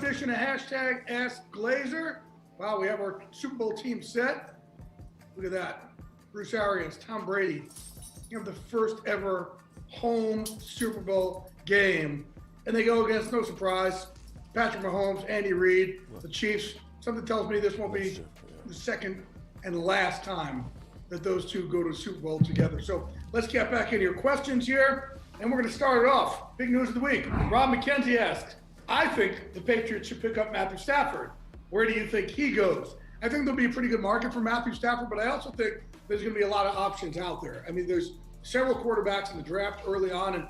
edition of hashtag Ask Glazer. Wow, we have our Super Bowl team set. Look at that. Bruce Arians, Tom Brady. You have the first ever home Super Bowl game. And they go against, no surprise, Patrick Mahomes, Andy Reid, the Chiefs. Something tells me this won't be the second and last time that those two go to the Super Bowl together. So let's get back into your questions here. And we're going to start it off. Big news of the week. Rob McKenzie asks, I think the Patriots should pick up Matthew Stafford. Where do you think he goes? I think there'll be a pretty good market for Matthew Stafford, but I also think there's going to be a lot of options out there. I mean, there's several quarterbacks in the draft early on. And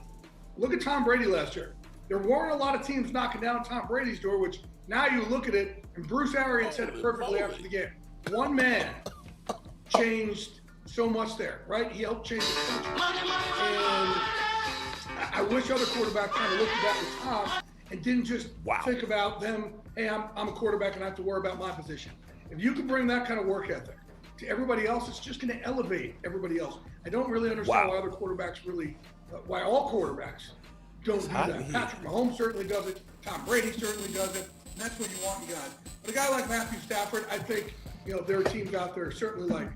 look at Tom Brady last year. There weren't a lot of teams knocking down Tom Brady's door, which now you look at it, and Bruce Arians said it perfectly after the game. One man changed so much there, right? He helped change the culture. And I wish other quarterbacks kind of looked at that with Tom and didn't just think about them, hey, I'm a quarterback and I have to worry about my position. If you can bring that kind of work ethic to everybody else, it's just going to elevate everybody else. I don't really understand why other quarterbacks why all quarterbacks don't do that. Patrick Mahomes certainly does it. Tom Brady certainly does it. And that's what you want in guys. But a guy like Matthew Stafford, I think, there are teams out there certainly like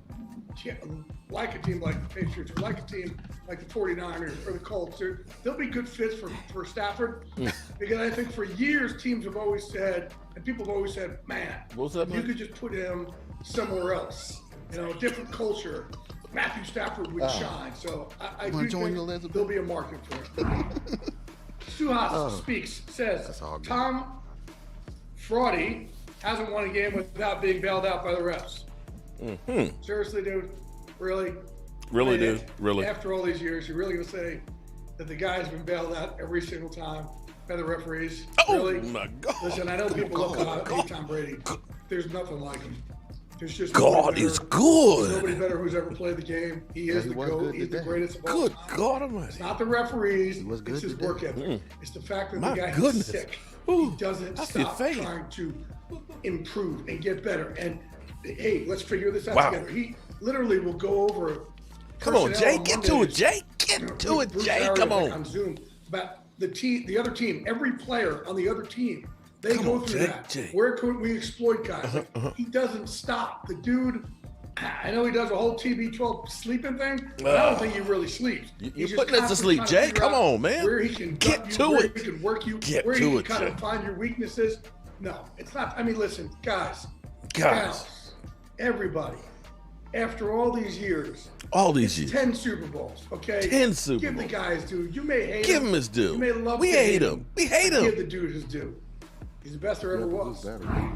a team like the Patriots or like a team like the 49ers or the Colts. They'll be good fits for Stafford because I think for years teams have always said, and people have always said, man, you could just put him somewhere else, different culture. Matthew Stafford would shine. So I do think there'll be a market for it. Suhas speaks, says, Tom Fraudy hasn't won a game without being bailed out by the refs. Mm-hmm. Seriously, dude? Really? Really, dude? Really? After all these years, you're really going to say that the guy's been bailed out every single time by the referees? Oh, really? My God. Listen, I know people hate Tom Brady. There's nothing like him. There's just God is good. There's nobody better who's ever played the game. He is the GOAT. He's the greatest of all time. Good God Almighty. It's not the referees. It's his work ethic. It's the fact that the guy is sick. He doesn't stop trying to improve and get better. And, hey, let's figure this out together. He literally will go over. Come on, Jay. Get to it, Jay. Get to it, Jay. Come on. On Zoom about the other team, every player on the other team. They go through that. Where could we exploit guys? He doesn't stop. The dude, I know he does a whole TB12 sleeping thing, but I don't think he really sleeps. You're putting us to sleep, Jay. Come on, man. Where he can get to it. Where he can work you. Where he can kind of find your weaknesses. No, it's not. I mean, listen, guys, everybody, after all these years, 10 Super Bowls, okay? 10 Super Bowls. Give the guy his due. You may hate him. Give him his due. You may love We hate him. We hate him. Give the dude his due. He's the best there ever was.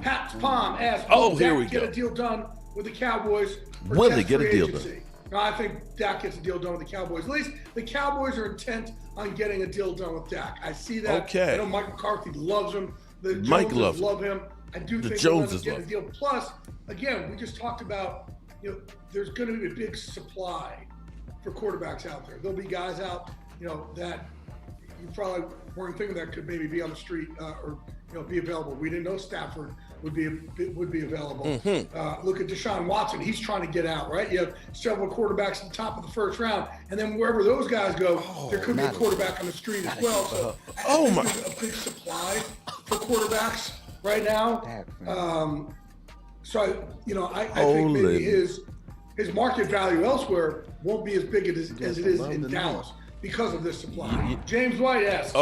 Pat Palm asked, here we get go. a deal done with the Cowboys? Will they get a deal done? No, I think Dak gets a deal done with the Cowboys. At least the Cowboys are intent on getting a deal done with Dak. I see that. Okay. I know Mike McCarthy loves him. The Mike Joneses loves love him. I do think they'll get a deal. Plus, again, we just talked about, there's going to be a big supply for quarterbacks out there. There'll be guys out, that you probably weren't thinking that could maybe be on the street or be available. We didn't know Stafford would be available. Mm-hmm. Look at Deshaun Watson. He's trying to get out, right? You have several quarterbacks at the top of the first round, and then wherever those guys go, there could be a quarterback on the street as well. So there's a big supply for quarterbacks right now. I think maybe his market value elsewhere won't be as big as it is in Dallas because of this supply. James White asks,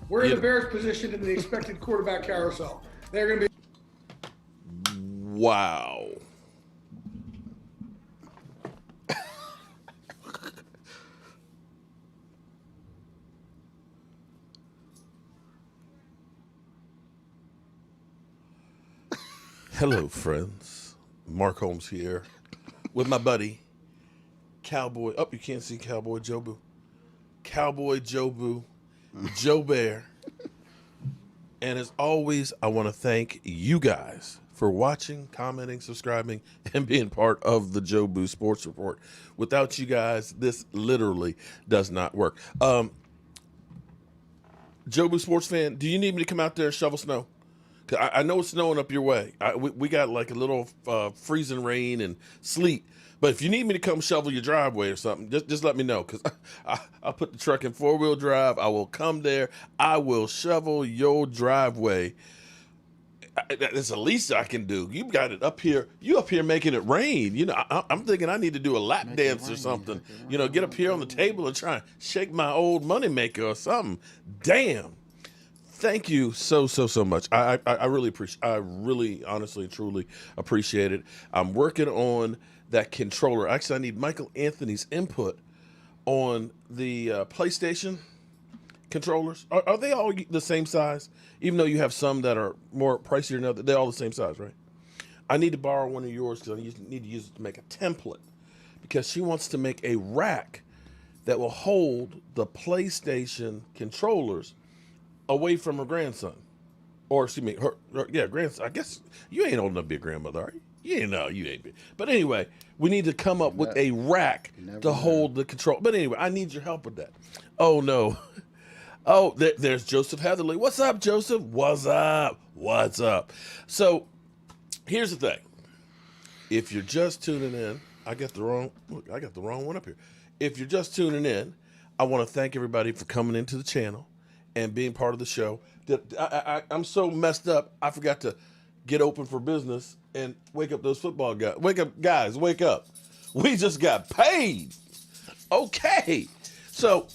where are the Bears positioned in the expected quarterback carousel? They're going to be... Wow. Hello, friends. Mark Holmes here with my buddy, Cowboy. Oh, you can't see Cowboy Jobu. Cowboy Jobu, Joe Bear. And as always, I want to thank you guys for watching, commenting, subscribing, and being part of the Jobu Sports Report. Without you guys, this literally does not work. Jobu Sports fan, do you need me to come out there and shovel snow? I know it's snowing up your way. We got like a little freezing rain and sleet. But if you need me to come shovel your driveway or something, just let me know, because I'll put the truck in 4-wheel drive. I will come there. I will shovel your driveway That's the least I can do. You got it up here. You up here making it rain. You know, I'm thinking I need to do a lap dance or something. You know, get up here on the table and try and shake my old moneymaker or something. Damn. Thank you so much. I really appreciate. I really, honestly, truly appreciate it. I'm working on that controller. Actually, I need Michael Anthony's input on the PlayStation controllers. Are they all the same size? Even though you have some that are more pricier than others, they're all the same size, right? I need to borrow one of yours because I need to use it to make a template, because she wants to make a rack that will hold the PlayStation controllers away from her grandson. Or, excuse me, her grandson. I guess you ain't old enough to be a grandmother, are you? You ain't. But anyway, we need to come up with a rack to hold the control. But anyway, I need your help with that. Oh, no. Oh, there's Joseph Heatherly. What's up, Joseph? What's up? So, here's the thing. If you're just tuning in, I got the wrong one up here. If you're just tuning in, I want to thank everybody for coming into the channel and being part of the show. I'm so messed up, I forgot to get open for business and wake up those football guys. Wake up, guys, wake up. We just got paid. Okay. So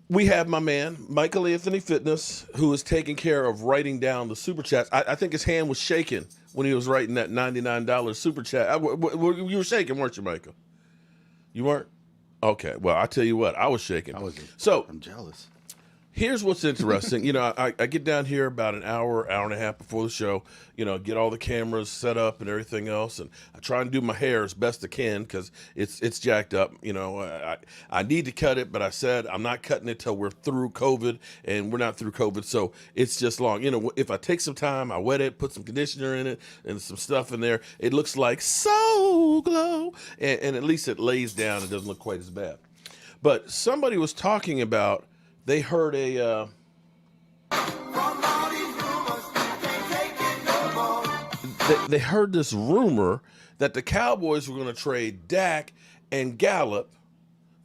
we have my man, Michael Anthony Fitness, who is taking care of writing down the super chats. I think his hand was shaking when he was writing that $99 super chat. You were shaking, weren't you, Michael? You weren't? Okay. Well, I tell you what, I was shaking. I'm jealous. Here's what's interesting. You know, I get down here about an hour and a half before the show, you know, get all the cameras set up and everything else. And I try and do my hair as best I can because it's jacked up. You know, I need to cut it, but I said I'm not cutting it till we're through COVID, and we're not through COVID. So it's just long. You know, if I take some time, I wet it, put some conditioner in it and some stuff in there, it looks like so glow. And at least it lays down. It doesn't look quite as bad. But somebody was talking about, they heard they heard this rumor that the Cowboys were going to trade Dak and Gallup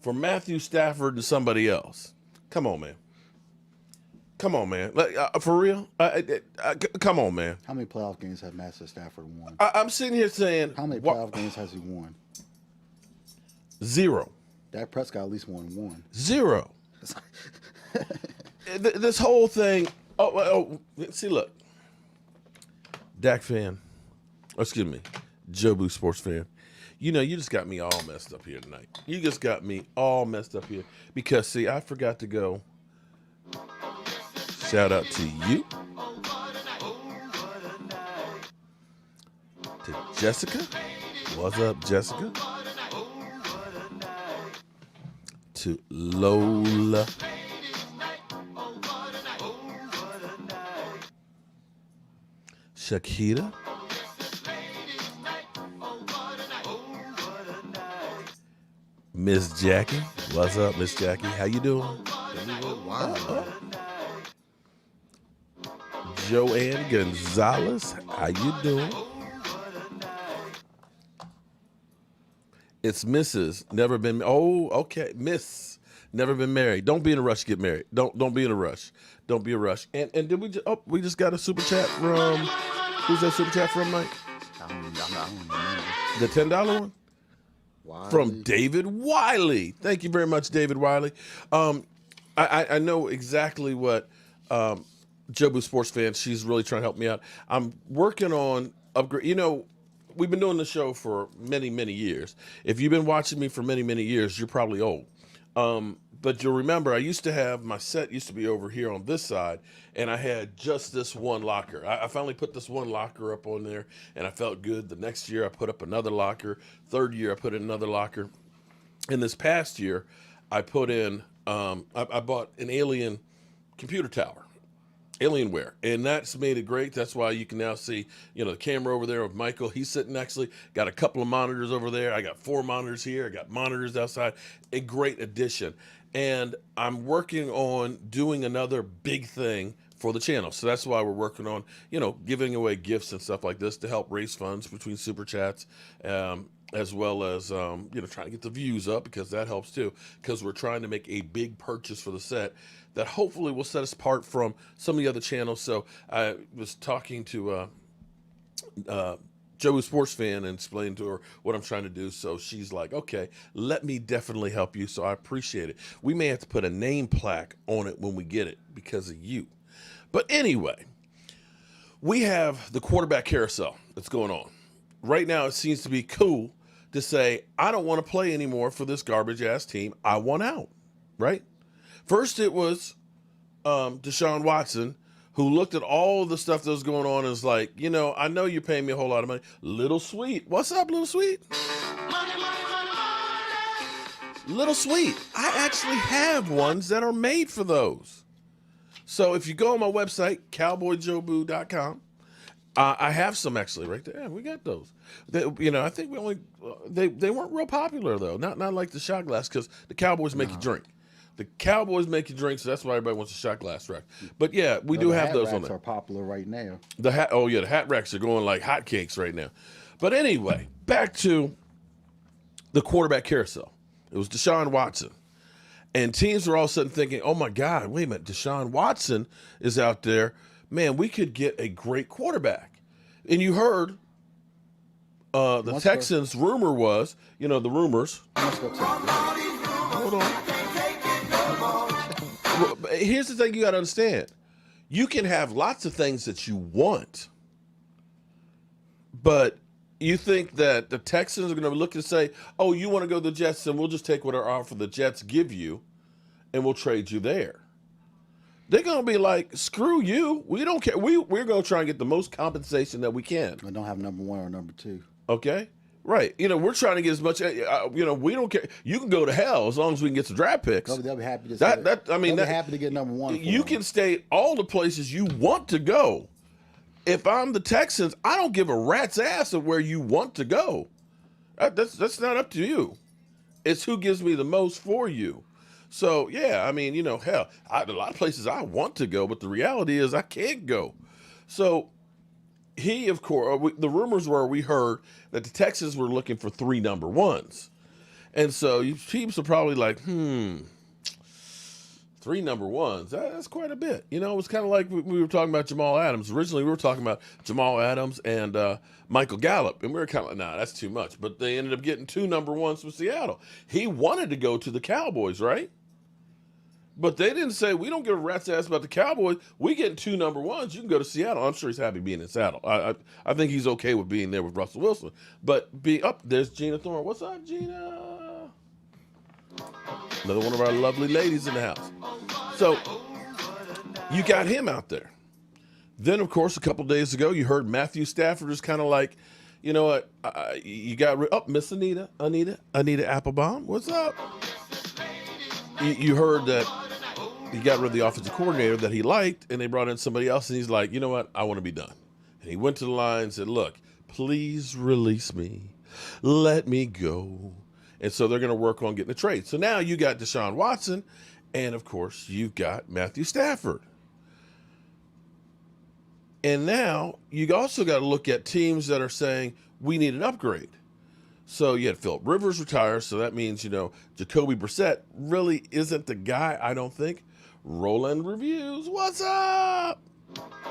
for Matthew Stafford and somebody else. Come on, man. Like, for real? Come on, man. How many playoff games has Matthew Stafford won? I'm sitting here saying, how many playoff games has he won? 0. Dak Prescott at least won 1. 0. This whole thing. See, look. Dak fan. Excuse me. Jobu sports fan. You know, you just got me all messed up here tonight. You just got me all messed up here. Because, see, I forgot to go. Shout out to you. To Jessica. What's up, Jessica? To Lola. Shakira. Miss Jackie. What's up, Miss Jackie? How you doing? Joanne Gonzalez. How you doing? It's Mrs. Never been. Oh, okay. Miss. Never been married. Don't be in a rush to get married. Don't be in a rush. Don't be a rush. And did we just? Oh, we just got a super chat from. Who's that super chat from, Mike? I don't remember. The $10 one. Wiley. From David Wiley. Thank you very much, David Wiley. I know exactly what Jobu Sports Fan. She's really trying to help me out. I'm working on upgrade. You know, we've been doing the show for many years. If you've been watching me for many years, you're probably old. But you'll remember, I used to have, my set used to be over here on this side, and I had just this one locker. I finally put this one locker up on there, and I felt good. The next year, I put up another locker. Third year, I put in another locker. And this past year, I put in, I bought an Alien computer tower. Alienware, and that's made it great. That's why you can now see, you know, the camera over there of Michael. He's sitting actually, got a couple of monitors over there. I got 4 monitors here. I got monitors outside. A great addition. And I'm working on doing another big thing for the channel. So that's why we're working on, you know, giving away gifts and stuff like this to help raise funds between super chats. as well as trying to get the views up, because that helps too, because we're trying to make a big purchase for the set that hopefully will set us apart from some of the other channels. So I was talking to Joe, sports fan, and explained to her what I'm trying to do. So she's like, okay, let me definitely help you. So I appreciate it. We may have to put a name plaque on it when we get it because of you. But anyway, we have the quarterback carousel that's going on. Right now, it seems to be cool to say, I don't want to play anymore for this garbage-ass team. I want out, right? First, it was Deshawn Watson, who looked at all the stuff that was going on and was like, I know you're paying me a whole lot of money. Little Sweet. What's up, Little Sweet? Money, money, money, money. Little Sweet. I actually have ones that are made for those. So if you go on my website, cowboyjobu.com, I have some actually right there. Yeah, we got those. I think we only they weren't real popular though. Not like the shot glass, because the Cowboys make you drink. The Cowboys make you drink, so that's why everybody wants a shot glass rack. But yeah, we do have those on there. The hat racks are popular right now. The hat racks are going like hotcakes right now. But anyway, back to the quarterback carousel. It was Deshaun Watson. And teams are all of a sudden thinking, oh my God, wait a minute, Deshaun Watson is out there. Man, we could get a great quarterback. And you heard the Texans' rumor was, the rumors. Hold on. Here's the thing you got to understand. You can have lots of things that you want, but you think that the Texans are going to look and say, oh, you want to go to the Jets, and we'll just take whatever offer the Jets give you, and we'll trade you there. They're going to be like, screw you. We don't care. We're going to try and get the most compensation that we can. I don't have number 1 or number 2. Okay? Right. We're trying to get as much, we don't care. You can go to hell as long as we can get some draft picks. They'll be happy to they'll be happy to get number 1. You can stay all the places you want to go. If I'm the Texans, I don't give a rat's ass of where you want to go. That's not up to you. It's who gives me the most for you. So, yeah, hell, a lot of places I want to go, but the reality is I can't go. So he, of course, the rumors were, we heard that the Texans were looking for 3 number 1s. And so teams are probably like, 3 number 1s, that's quite a bit. It was kind of like we were talking about Jamal Adams. Originally, we were talking about Jamal Adams and Michael Gallup, and we were kind of like, nah, that's too much. But they ended up getting 2 number 1s from Seattle. He wanted to go to the Cowboys, right? But they didn't say, we don't give a rat's ass about the Cowboys. We get 2 number 1s. You can go to Seattle. I'm sure he's happy being in Seattle. I think he's okay with being there with Russell Wilson. But there's Gina Thorne. What's up, Gina? Another one of our lovely ladies in the house. So you got him out there. Then, of course, a couple days ago, you heard Matthew Stafford is kind of like, you know what? You got Miss Anita Applebaum. What's up? You heard that he got rid of the offensive coordinator that he liked, and they brought in somebody else, and he's like, you know what? I want to be done. And he went to the line and said, look, please release me. Let me go. And so they're going to work on getting a trade. So now you got Deshaun Watson, and, of course, you've got Matthew Stafford. And now you also got to look at teams that are saying, we need an upgrade. So you had Philip Rivers retire, so that means, Jacoby Brissett really isn't the guy, I don't think. Roland Reviews, what's up?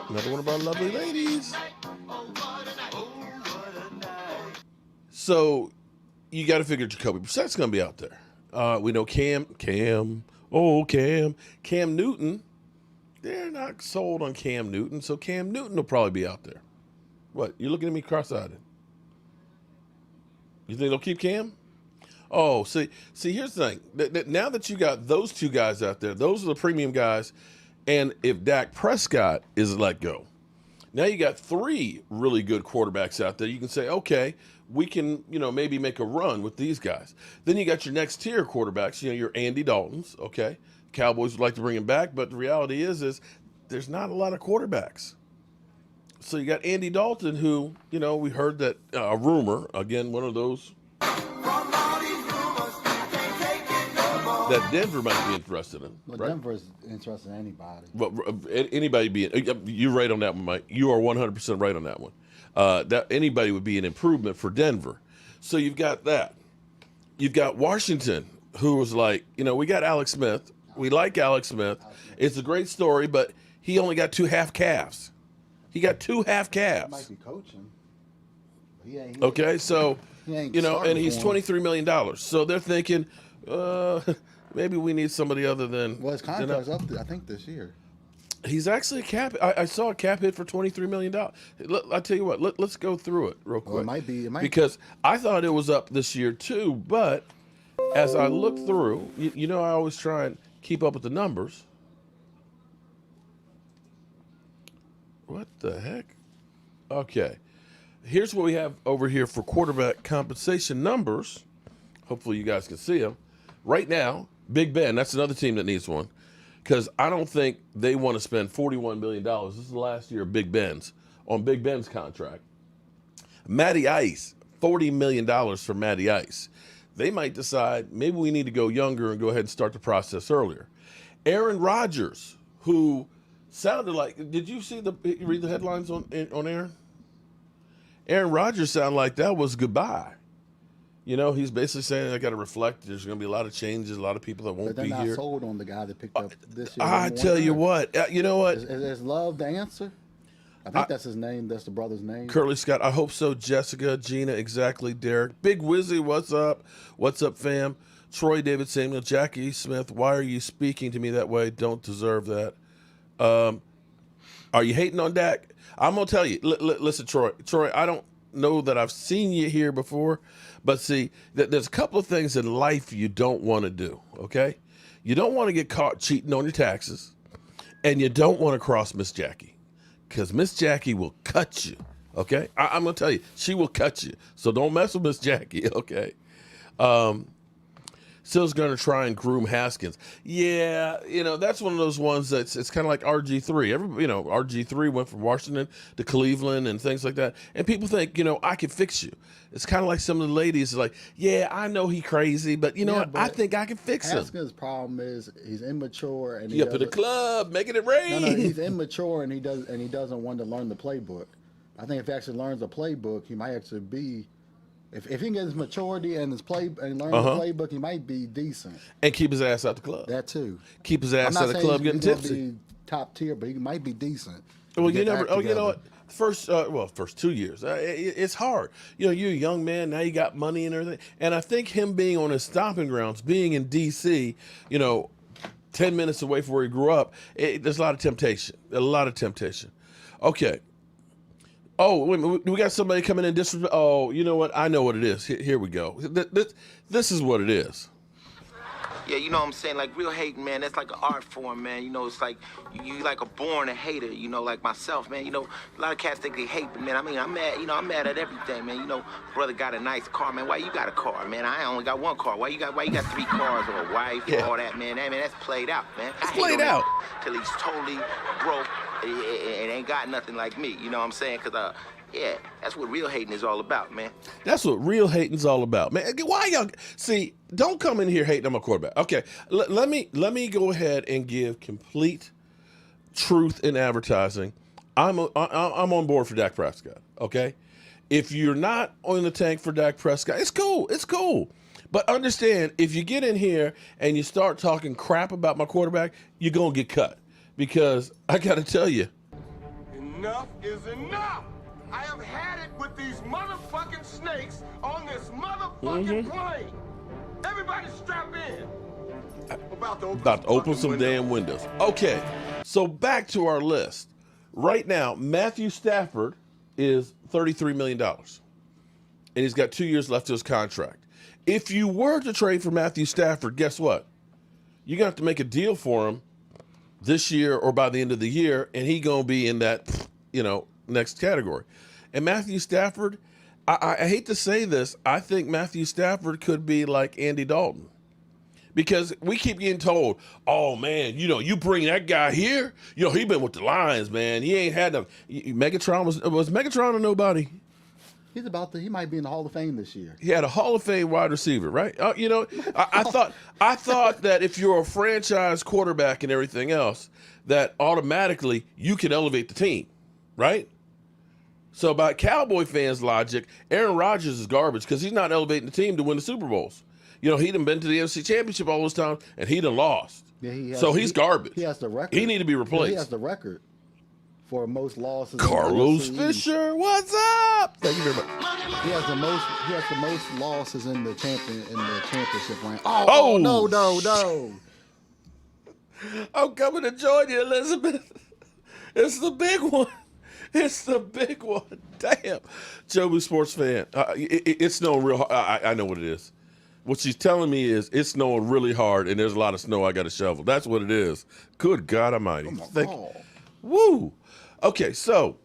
Another one of our lovely ladies. So you got to figure Jacoby Brissett's going to be out there. We know Cam Newton. They're not sold on Cam Newton, so Cam Newton will probably be out there. What? You're looking at me cross-eyed. You think they'll keep Cam? Oh, see, here's the thing. Now that you got those 2 guys out there, those are the premium guys, and if Dak Prescott is let go, now you got 3 really good quarterbacks out there. You can say, okay, we can, maybe make a run with these guys. Then you got your next tier quarterbacks, your Andy Daltons, okay? Cowboys would like to bring him back, but the reality is there's not a lot of quarterbacks. So you got Andy Dalton, who, we heard that a rumor, again, one of those, that Denver might be interested in. Well, right? Denver is interested in anybody. Well, anybody you're right on that one, Mike. You are 100% right on that one. That anybody would be an improvement for Denver. So you've got that. You've got Washington, who was like, we got Alex Smith. We like Alex Smith. It's a great story, but he only got 2 half calves. He got 2 half He calves. might be coaching. Okay, so, He ain't and he's starting for $23 million. So they're thinking, maybe we need somebody other than. Well, his contract's up, I think, this year. He's actually a cap. I saw a cap hit for $23 million. I'll tell you what, let's go through it real quick. Well, it might be. Because I thought it was up this year too, but as I look through, I always try and keep up with the numbers. What the heck? Okay. Here's what we have over here for quarterback compensation numbers. Hopefully you guys can see them. Right now, Big Ben, that's another team that needs one. Because I don't think they want to spend $41 million. This is the last year of Big Ben's, on Big Ben's contract. Matty Ice, $40 million for Matty Ice. They might decide maybe we need to go younger and go ahead and start the process earlier. Aaron Rodgers, who sounded like, did you read the headlines on Aaron? Aaron Rodgers sounded like that was goodbye. He's basically saying I got to reflect. There's going to be a lot of changes, a lot of people that won't But be they're not here. sold on the guy that picked up this year. I tell you what, you know what? Is Love the answer? I think that's his name. That's the brother's name. Curly Scott, I hope so. Jessica, Gina, exactly. Derek, Big Wizzy, what's up? What's up, fam? Troy, David, Samuel, Jackie Smith. Why are you speaking to me that way? Don't deserve that. Are you hating on Dak? I'm gonna tell you. Listen, Troy, I don't know that I've seen you here before, but see, there's a couple of things in life you don't want to do. Okay, you don't want to get caught cheating on your taxes, and you don't want to cross Miss Jackie, because Miss Jackie will cut you. Okay, I'm gonna tell you, she will cut you. So don't mess with Miss Jackie. Okay. Still's going to try and groom Haskins. Yeah, that's one of those ones that's it's kind of like RG3. RG3 went from Washington to Cleveland and things like that. And people think, I can fix you. It's kind of like some of the ladies are like, yeah, I know he crazy, but what? I think I can fix him. Haskins' problem is he's immature and he up at the club making it rain. No, he's immature and he doesn't want to learn the playbook. I think if he actually learns the playbook, he might actually be. If he can get his maturity and his play and learn the playbook, he might be decent. And keep his ass out the club. That too. Keep his ass out the club getting tipsy. Be top tier, but he might be decent. Well, you never. Oh, you know what? First 2 years, it's hard. You're a young man now. You got money and everything. And I think him being on his stomping grounds, being in D.C., 10 minutes away from where he grew up, there's a lot of temptation. Okay. Oh, wait a minute. We got somebody coming in disrespect. Oh, you know what? I know what it is. Here we go. This is what it is. Yeah, you know what I'm saying? Like, real hating, man, that's like an art form, man. It's like you like a born a hater, like myself, man. A lot of cats think they hate, but, man, I'm mad, I'm mad at everything, man. Brother got a nice car, man. Why you got a car, man? I only got one car. Why you got 3 cars or a wife and all that, man? That's played out, man. It's played out. Till he's totally broke and ain't got nothing like me, you know what I'm saying? Because, yeah, that's what real hating is all about, man. That's what real hating's all about, man. Why y'all see? Don't come in here hating on my quarterback. Okay, let me go ahead and give complete truth in advertising. I'm on board for Dak Prescott. Okay, if you're not on the tank for Dak Prescott, it's cool. But understand, if you get in here and you start talking crap about my quarterback, you're gonna get cut. Because I got to tell you, enough is enough. I have had it with these motherfucking snakes on this motherfucking plane. Everybody strap in. About to open some damn windows. Okay, so back to our list. Right now, Matthew Stafford is $33 million. And he's got 2 years left to his contract. If you were to trade for Matthew Stafford, guess what? You're going to have to make a deal for him this year or by the end of the year, and he going to be in that, next category. And Matthew Stafford, I hate to say this, I think Matthew Stafford could be like Andy Dalton. Because we keep getting told, oh, man, you bring that guy here, he been with the Lions, man. He ain't had no. Megatron was Megatron a nobody? He might be in the Hall of Fame this year. He had a Hall of Fame wide receiver, right? I thought that if you're a franchise quarterback and everything else, that automatically you can elevate the team, right? So by Cowboy fans' logic, Aaron Rodgers is garbage because he's not elevating the team to win the Super Bowls. You know, he done been to the NFC Championship all this time, and he done lost. Yeah, he's garbage. He has the record. He need to be replaced. He has the record for most losses. Carlos in the NFC East. Fisher, what's up? Thank you very much. He has the most losses in the championship round. Oh. No. I'm coming to join you, Elizabeth. It's the big one. It's the big one. Damn. Jobu sports fan. It's snowing real hard. I know what it is. What she's telling me is it's snowing really hard and there's a lot of snow I got to shovel. That's what it is. Good God Almighty. Woo. Okay, so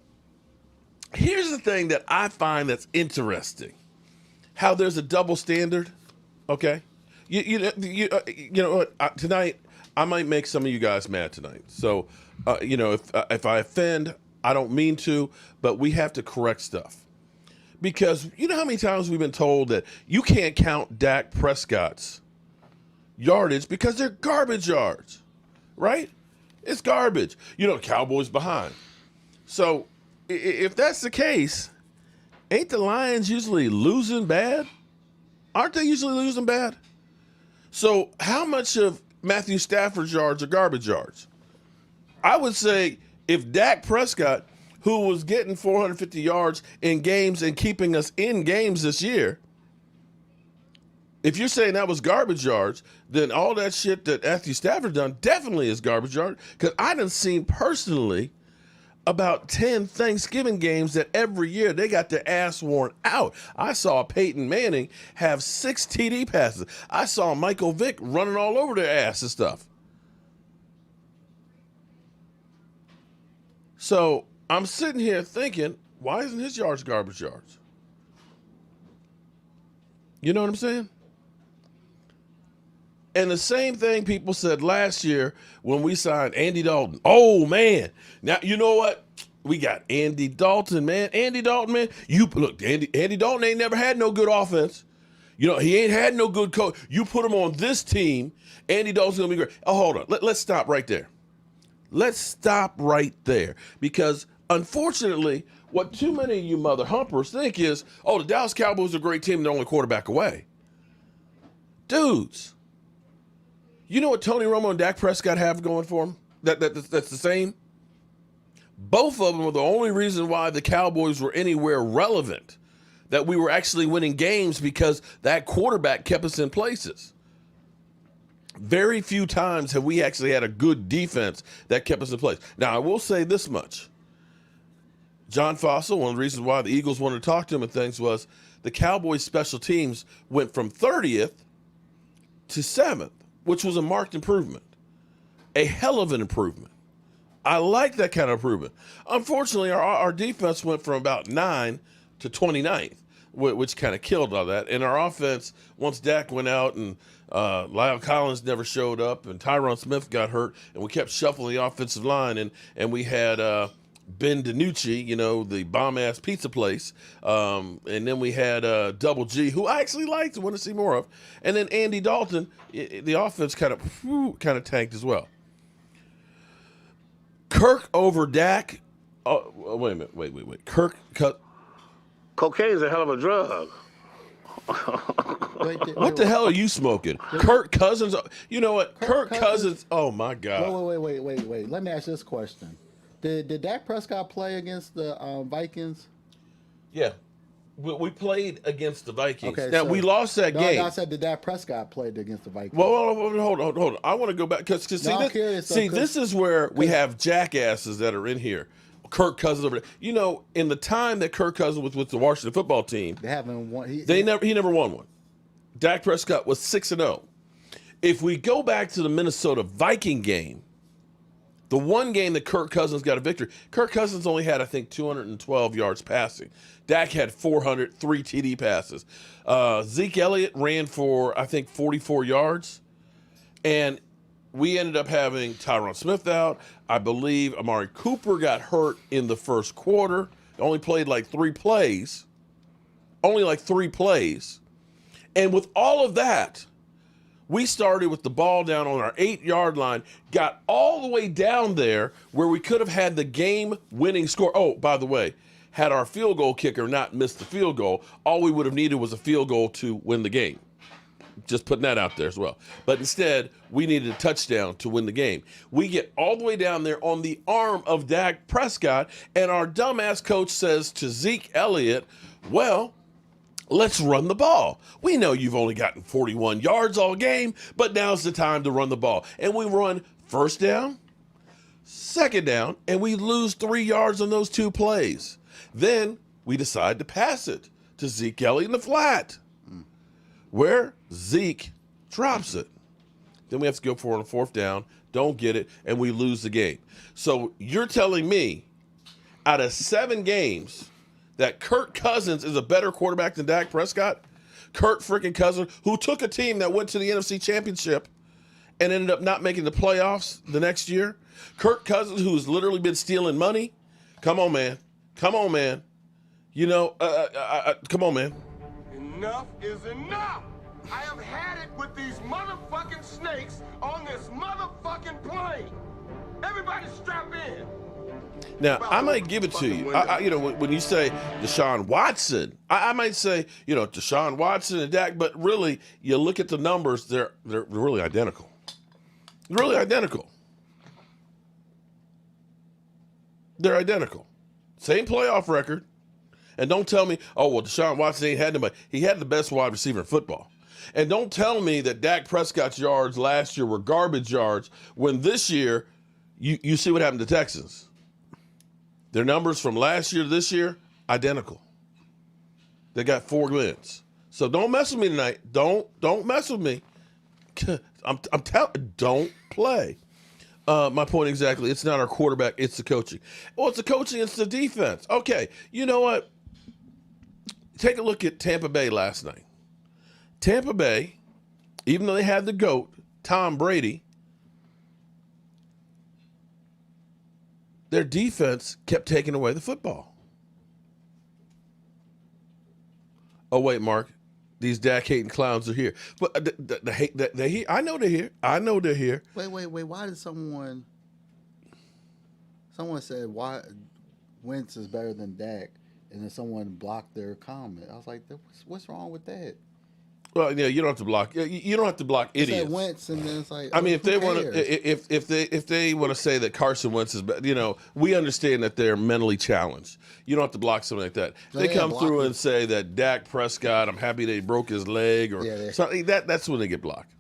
here's the thing that I find that's interesting. How there's a double standard. Okay? You know what? Tonight, I might make some of you guys mad tonight. So, if I offend, I don't mean to, but we have to correct stuff. Because you know how many times we've been told that you can't count Dak Prescott's yardage because they're garbage yards, right? It's garbage. You know, the Cowboys behind. So if that's the case, ain't the Lions usually losing bad? Aren't they usually losing bad? So how much of Matthew Stafford's yards are garbage yards? I would say if Dak Prescott, who was getting 450 yards in games and keeping us in games this year, if you're saying that was garbage yards, then all that shit that Matthew Stafford done definitely is garbage yards. Because I done seen personally about 10 Thanksgiving games that every year they got their ass worn out. I saw Peyton Manning have 6 TD passes. I saw Michael Vick running all over their ass and stuff. So I'm sitting here thinking, why isn't his yards garbage yards? You know what I'm saying? And the same thing people said last year when we signed Andy Dalton. Oh, man. Now, you know what? We got Andy Dalton, man. Andy Dalton, man. Andy Dalton ain't never had no good offense. You know, he ain't had no good coach. You put him on this team, Andy Dalton's going to be great. Oh, hold on. Let's stop right there. Let's stop right there. Because, unfortunately, what too many of you mother humpers think is, oh, the Dallas Cowboys are a great team and they're only quarterback away. Dudes. You know what Tony Romo and Dak Prescott have going for them? That's the same? Both of them are the only reason why the Cowboys were anywhere relevant, that we were actually winning games because that quarterback kept us in places. Very few times have we actually had a good defense that kept us in place. Now, I will say this much. John Fossil, one of the reasons why the Eagles wanted to talk to him and things was the Cowboys special teams went from 30th to 7th, which was a marked improvement. A hell of an improvement. I like that kind of improvement. Unfortunately, our defense went from about 9 to 29th, which kind of killed all that. And our offense, once Dak went out and Lyle Collins never showed up and Tyron Smith got hurt, and we kept shuffling the offensive line, and we had Ben DiNucci, you know, the bomb-ass pizza place, and then we had Double G, who I actually liked and want to see more of, and then Andy Dalton. The offense kind of tanked as well. Kirk over Dak. Oh, wait a minute. Wait. Kirk. Cocaine's a hell of a drug. What the hell are you smoking? Kirk Cousins. You know what? Kirk Cousins. Oh my God. Wait. Let me ask this question. Did Dak Prescott play against the Vikings? Yeah. We played against the Vikings. Okay, now, so, we lost that game. I said, did Dak Prescott played against the Vikings? Well, hold on. I want to go back because this is where we have jackasses that are in here. Kirk Cousins over there. You know, in the time that Kirk Cousins was with the Washington football team, they haven't won. He never won one. Dak Prescott was 6-0. If we go back to the Minnesota Viking game, the one game that Kirk Cousins got a victory, Kirk Cousins only had, I think, 212 yards passing. Dak had 403 TD passes. Zeke Elliott ran for, I think, 44 yards. And we ended up having Tyron Smith out. I believe Amari Cooper got hurt in the first quarter. Only played like 3 plays. And with all of that, we started with the ball down on our 8-yard line, got all the way down there where we could have had the game-winning score. Oh, by the way, had our field goal kicker not missed the field goal, all we would have needed was a field goal to win the game. Just putting that out there as well. But instead, we needed a touchdown to win the game. We get all the way down there on the arm of Dak Prescott, and our dumbass coach says to Zeke Elliott, well, let's run the ball. We know you've only gotten 41 yards all game, but now's the time to run the ball. And we run first down, second down, and we lose 3 yards on those 2 plays. Then we decide to pass it to Zeke Elliott in the flat, where Zeke drops it. Then we have to go for it on 4th down, don't get it, and we lose the game. So you're telling me out of 7 games that Kirk Cousins is a better quarterback than Dak Prescott? Kirk freaking Cousins, who took a team that went to the NFC Championship and ended up not making the playoffs the next year? Kirk Cousins, who's literally been stealing money? Come on, man. Come on, man. You know, come on, man. Enough is enough! I have had it with these motherfucking snakes on this motherfucking plane! Everybody strap in! Now, I might give it to you. You know, when you say Deshaun Watson, I might say, you know, Deshaun Watson and Dak, but really, you look at the numbers, they're really identical. Really identical. They're identical. Same playoff record. And don't tell me, oh, well, Deshaun Watson ain't had nobody. He had the best wide receiver in football. And don't tell me that Dak Prescott's yards last year were garbage yards when this year, you see what happened to Texans. Their numbers from last year to this year, identical. They got 4 wins. So don't mess with me tonight. Don't mess with me. I'm telling, don't play. My point exactly. It's not our quarterback. It's the coaching. Well, it's the coaching. It's the defense. Okay, you know what? Take a look at Tampa Bay last night. Tampa Bay, even though they had the GOAT, Tom Brady, their defense kept taking away the football. Oh, wait, Mark. These Dak-hating clowns are here. But I know they're here. I know they're here. Wait. Why did someone said why Wentz is better than Dak, and then someone blocked their comment? I was like, what's wrong with that? Well, yeah, you don't have to block. You don't have to block idiots. Said Wentz, and then it's like, I mean, if they want to, if they want to say that Carson Wentz is better, you know, we understand that they're mentally challenged. You don't have to block something like that. So they come through and say that Dak Prescott, I'm happy they broke his leg, or something. That's when they get blocked.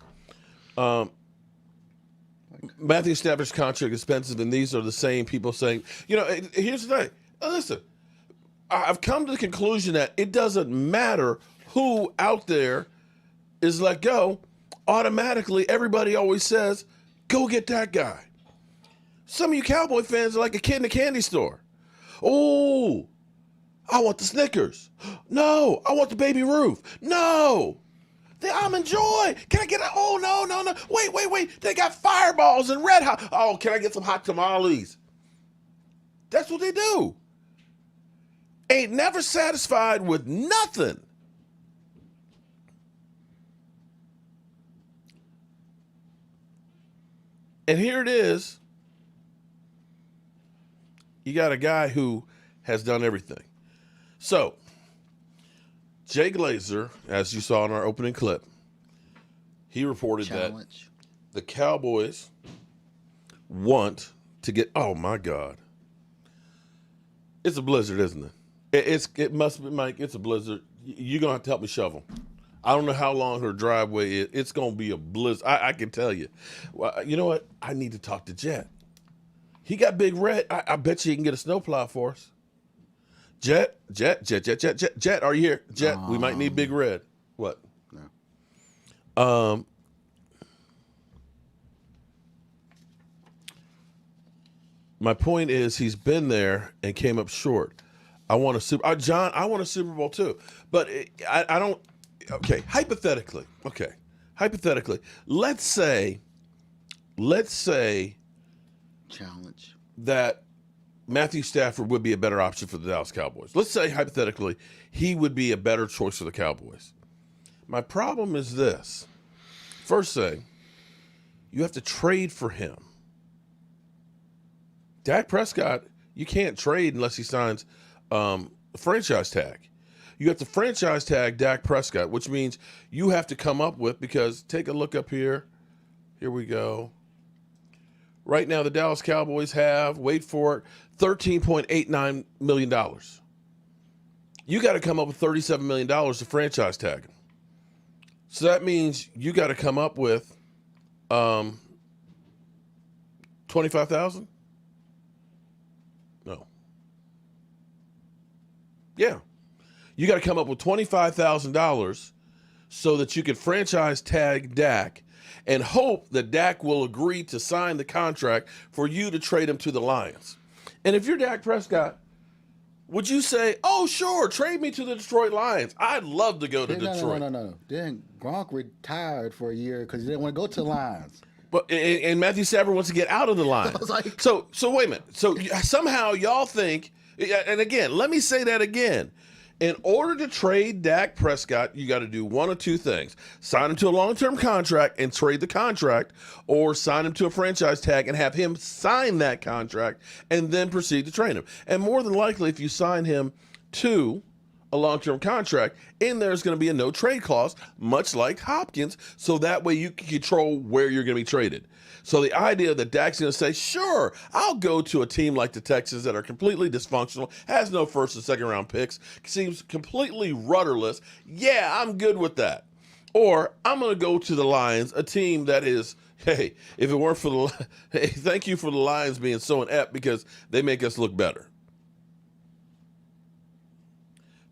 Matthew Stafford's contract expensive, and these are the same people saying, you know, here's the thing. Listen, I've come to the conclusion that it doesn't matter who out there is let go, automatically everybody always says, go get that guy. Some of you Cowboy fans are like a kid in a candy store. Oh, I want the Snickers. No, I want the Baby Ruth. No, the Almond Joy. Can I get it? Oh, no. Wait. They got Fireballs and Red Hot. Oh, can I get some hot tamales? That's what they do. Ain't never satisfied with nothing. And here it is. You got a guy who has done everything. So, Jay Glazer, as you saw in our opening clip, he reported that the Cowboys want to get, oh my God. It's a blizzard, isn't it? It must be, Mike, it's a blizzard. You're going to have to help me shovel. I don't know how long her driveway is. It's going to be a blizzard. I can tell you. Well, you know what? I need to talk to Jet. He got Big Red. I bet you he can get a snowplow for us. Jet, are you here? Jet, we might need Big Red. What? No. My point is he's been there and came up short. I want a Super John, I want a Super Bowl too. But I don't. Okay, hypothetically. Let's say challenge that Matthew Stafford would be a better option for the Dallas Cowboys. Let's say hypothetically he would be a better choice for the Cowboys. My problem is this. First thing, you have to trade for him. Dak Prescott, you can't trade unless he signs franchise tag. You have to franchise tag Dak Prescott, which means you have to come up with, because take a look up here. Here we go. Right now, the Dallas Cowboys have, wait for it, $13.89 million. You got to come up with $37 million to franchise tag him. So that means you got to come up with $25,000? No. Yeah. You got to come up with $25,000 so that you can franchise tag Dak and hope that Dak will agree to sign the contract for you to trade him to the Lions. And if you're Dak Prescott, would you say, oh, sure, trade me to the Detroit Lions? I'd love to go to Detroit. No. Then Gronk retired for a year because he didn't want to go to the Lions. But and Matthew Stafford wants to get out of the Lions. I was like, so wait a minute. So somehow y'all think, and again, let me say that again. In order to trade Dak Prescott, you got to do one of two things. Sign him to a long-term contract and trade the contract, or sign him to a franchise tag and have him sign that contract and then proceed to trade him. And more than likely, if you sign him to a long-term contract, in there's going to be a no-trade clause, much like Hopkins, so that way you can control where you're going to be traded. So the idea that Dak's going to say, sure, I'll go to a team like the Texans that are completely dysfunctional, has no first and second round picks, seems completely rudderless. Yeah, I'm good with that. Or I'm going to go to the Lions, a team that is, hey, if it weren't for the, hey, thank you for the Lions being so inept because they make us look better.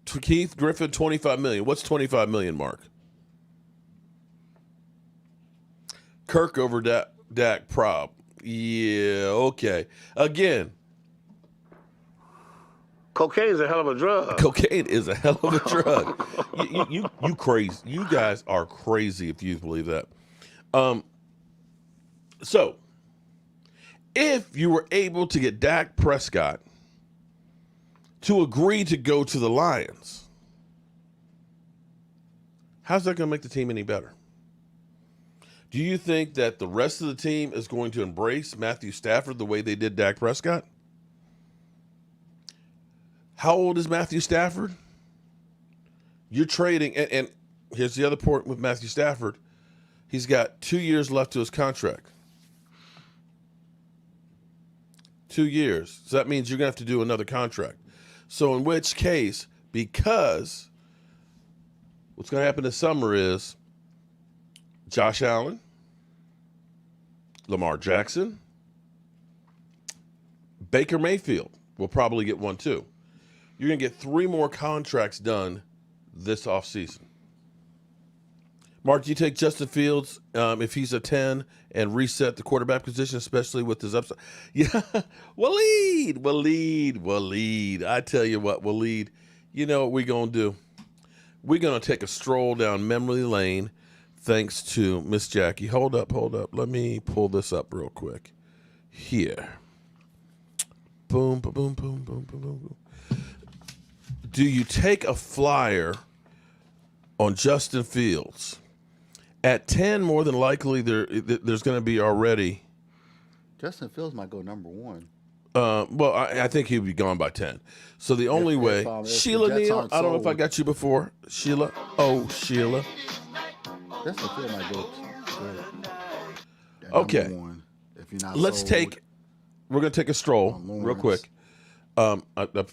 Keith Griffin, $25 million. What's $25 million, Mark? Kirk over Dak prob. Yeah, okay. Again. Cocaine is a hell of a drug. Cocaine is a hell of a drug. you crazy. You guys are crazy if you believe that. So, if you were able to get Dak Prescott to agree to go to the Lions, how's that going to make the team any better? Do you think that the rest of the team is going to embrace Matthew Stafford the way they did Dak Prescott? How old is Matthew Stafford? You're trading, and here's the other point with Matthew Stafford. He's got 2 years left to his contract. 2 years. So that means you're going to have to do another contract. So in which case, because what's going to happen this summer is Josh Allen, Lamar Jackson, Baker Mayfield will probably get one too. You're going to get 3 more contracts done this offseason. Mark, do you take Justin Fields if he's a 10 and reset the quarterback position, especially with his upside? Yeah, Waleed. I tell you what, Waleed, you know what we're going to do? We're going to take a stroll down memory lane thanks to Miss Jackie. Hold up. Let me pull this up real quick. Here. Boom, boom, boom, boom, boom, boom, boom. Do you take a flyer on Justin Fields? At 10, more than likely, there's going to be already. Justin Fields might go number 1. Well, I think he'll be gone by 10. So the only way. If Sheila the Jets Neal, aren't I don't know if I sold. got you before. Sheila. Oh, Sheila. Justin Fields might go to Okay. number 1 if you're not Let's sold. we're going to take a stroll On real Lawrence. quick. I'm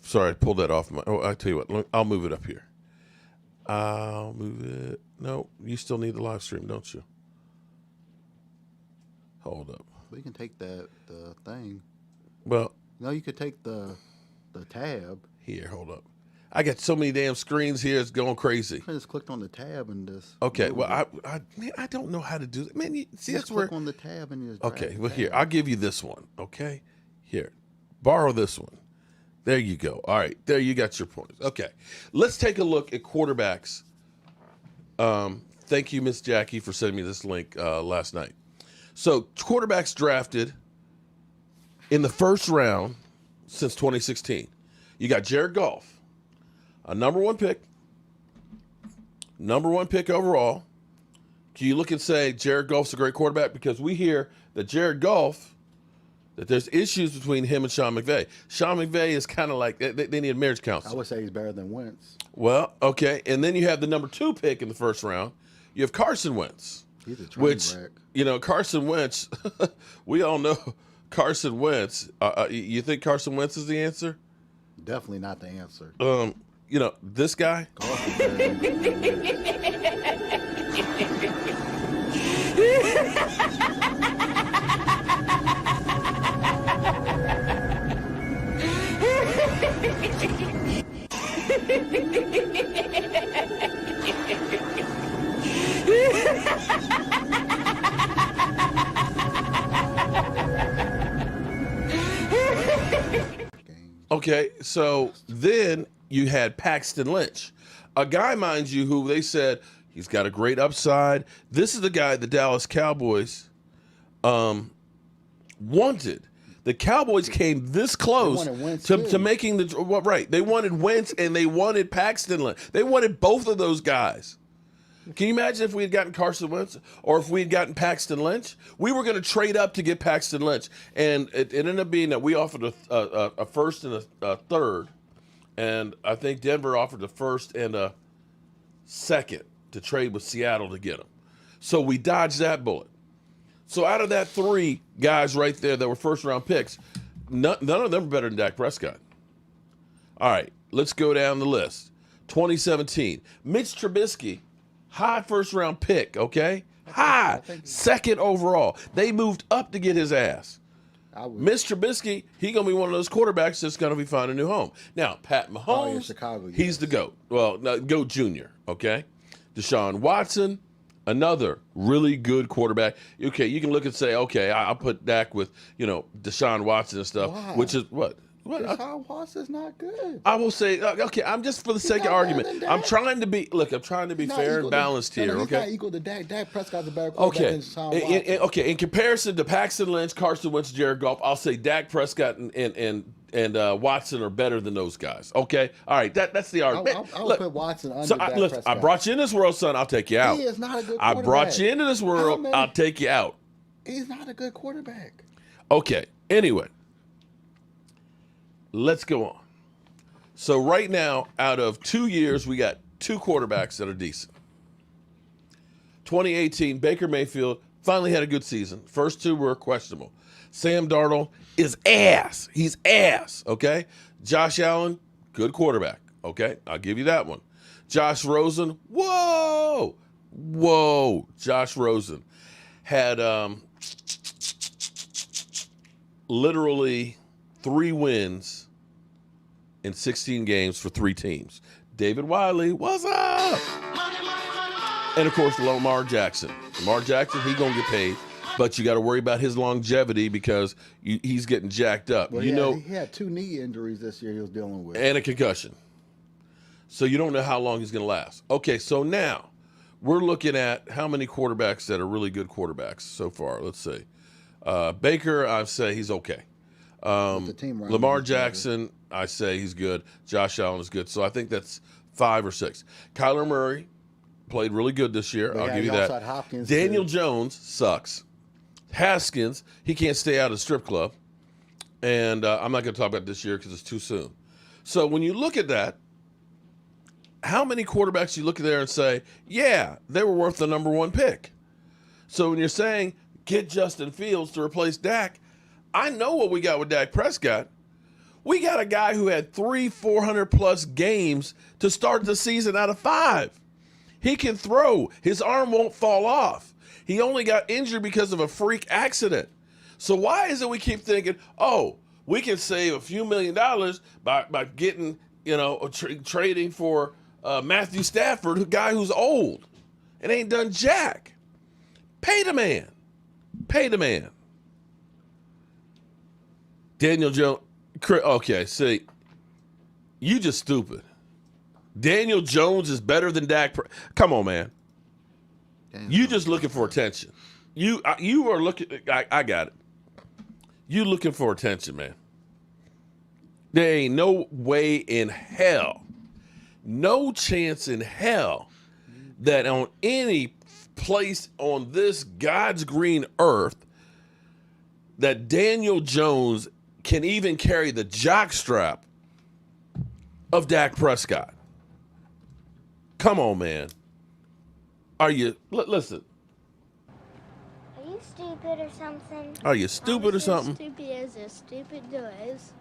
sorry, I pulled that off. I tell you what, I'll move it up here. I'll move it. No, you still need the live stream, don't you? Hold up. We can take the thing. Well, No, you could take the tab. here, hold up. I got so many damn screens here, it's going crazy. I just clicked on the tab and just. Okay, move well, it. man, I don't know how to do that. Man, see, Just that's where. click on the tab and you just. drag Okay, it well, here, down. I'll give you this one, okay? Here, borrow this one. There you go. All right, there you got your points. Okay, let's take a look at quarterbacks. Thank you, Miss Jackie, for sending me this link last night. So, quarterbacks drafted in the first round since 2016. You got Jared Goff, a number 1 pick overall. Can you look and say Jared Goff's a great quarterback? Because we hear that Jared Goff that there's issues between him and Sean McVay. Sean McVay is kind of like they need a marriage I counselor. would say he's better than Wentz. Well, okay, and then you have the number 2 pick in the first round. You have Carson Wentz, He's a train which wreck. Carson Wentz. We all know Carson Wentz. You think Carson Wentz is the answer? Definitely not the answer. This guy. Okay, so then you had Paxton Lynch, a guy, mind you, who they said he's got a great upside. This is the guy the Dallas Cowboys wanted. The Cowboys came this close to making right. They wanted Wentz and they wanted Paxton Lynch. They wanted both of those guys. Can you imagine if we had gotten Carson Wentz or if we had gotten Paxton Lynch? We were going to trade up to get Paxton Lynch, and it ended up being that we offered a first and a third, and I think Denver offered a first and a second to trade with Seattle to get him. So we dodged that bullet. So out of that 3 guys right there that were first-round picks, none of them are better than Dak Prescott. All right, let's go down the list. 2017, Mitch Trubisky, high first-round pick, okay? High, second overall. They moved up to get his ass. Mitch Trubisky, he's going to be one of those quarterbacks that's going to be finding a new home. Now, Pat Mahomes, Chicago, yes. He's the GOAT. Well, GOAT Junior, okay? Deshaun Watson, another really good quarterback. Okay, you can look and say, okay, I'll put Dak with, Deshaun Watson and stuff, which is what? Deshaun Watson's not good. I will say, okay, I'm just for the sake of argument. I'm trying to be fair and balanced here, he's okay? not equal to Dak. Dak Prescott's a better quarterback than Deshaun Watson. Okay, in comparison to Paxton Lynch, Carson Wentz, Jared Goff, I'll say Dak Prescott and Watson are better than those guys. Okay, all right, that's the argument. I would put Watson under Dak Prescott. I brought you in this world, son. I'll take you out. He is not a good quarterback. I brought you into this world. I'll take you out. He's not a good quarterback. Okay. Anyway, let's go on. So right now, out of 2 years, we got 2 quarterbacks that are decent. 2018, Baker Mayfield finally had a good season. First 2 were questionable. Sam Darnold is ass. He's ass, okay? Josh Allen, good quarterback, okay? I'll give you that one. Josh Rosen, whoa. Josh Rosen had literally 3 wins in 16 games for 3 teams. David Wiley, what's up? And, of course, Lamar Jackson. Lamar Jackson, he going to get paid, but you got to worry about his longevity because he's getting jacked up. Well, he had 2 knee injuries this year he was dealing with. And a concussion. So you don't know how long he's going to last. Okay, so now we're looking at how many quarterbacks that are really good quarterbacks so far. Let's see. Baker, I say he's okay. Lamar Jackson, I say he's good. Josh Allen is good. So I think that's 5 or 6. Kyler Murray played really good this year. I'll give you that. Hopkins Daniel Jones sucks. Haskins, he can't stay out of the strip club. And I'm not going to talk about this year because it's too soon. So when you look at that, how many quarterbacks you look at there and say, yeah, they were worth the number 1 pick? So when you're saying get Justin Fields to replace Dak, I know what we got with Dak Prescott. We got a guy who had 400-plus games to start the season out of 5. He can throw. His arm won't fall off. He only got injured because of a freak accident. So why is it we keep thinking, oh, we can save a few $1 million by getting, trading for Matthew Stafford, a guy who's old and ain't done jack? Pay the man. Pay the man. Daniel Jones. Okay, see, you just stupid. Daniel Jones is better than Dak. Come on, man. You just looking for attention. You are looking. I got it. You looking for attention, man. There ain't no way in hell, no chance in hell that on any place on this God's green earth that Daniel Jones can even carry the jockstrap of Dak Prescott. Come on, man. Are you, listen. Are you stupid or something? Are you stupid or something? Stupid as a stupid noise.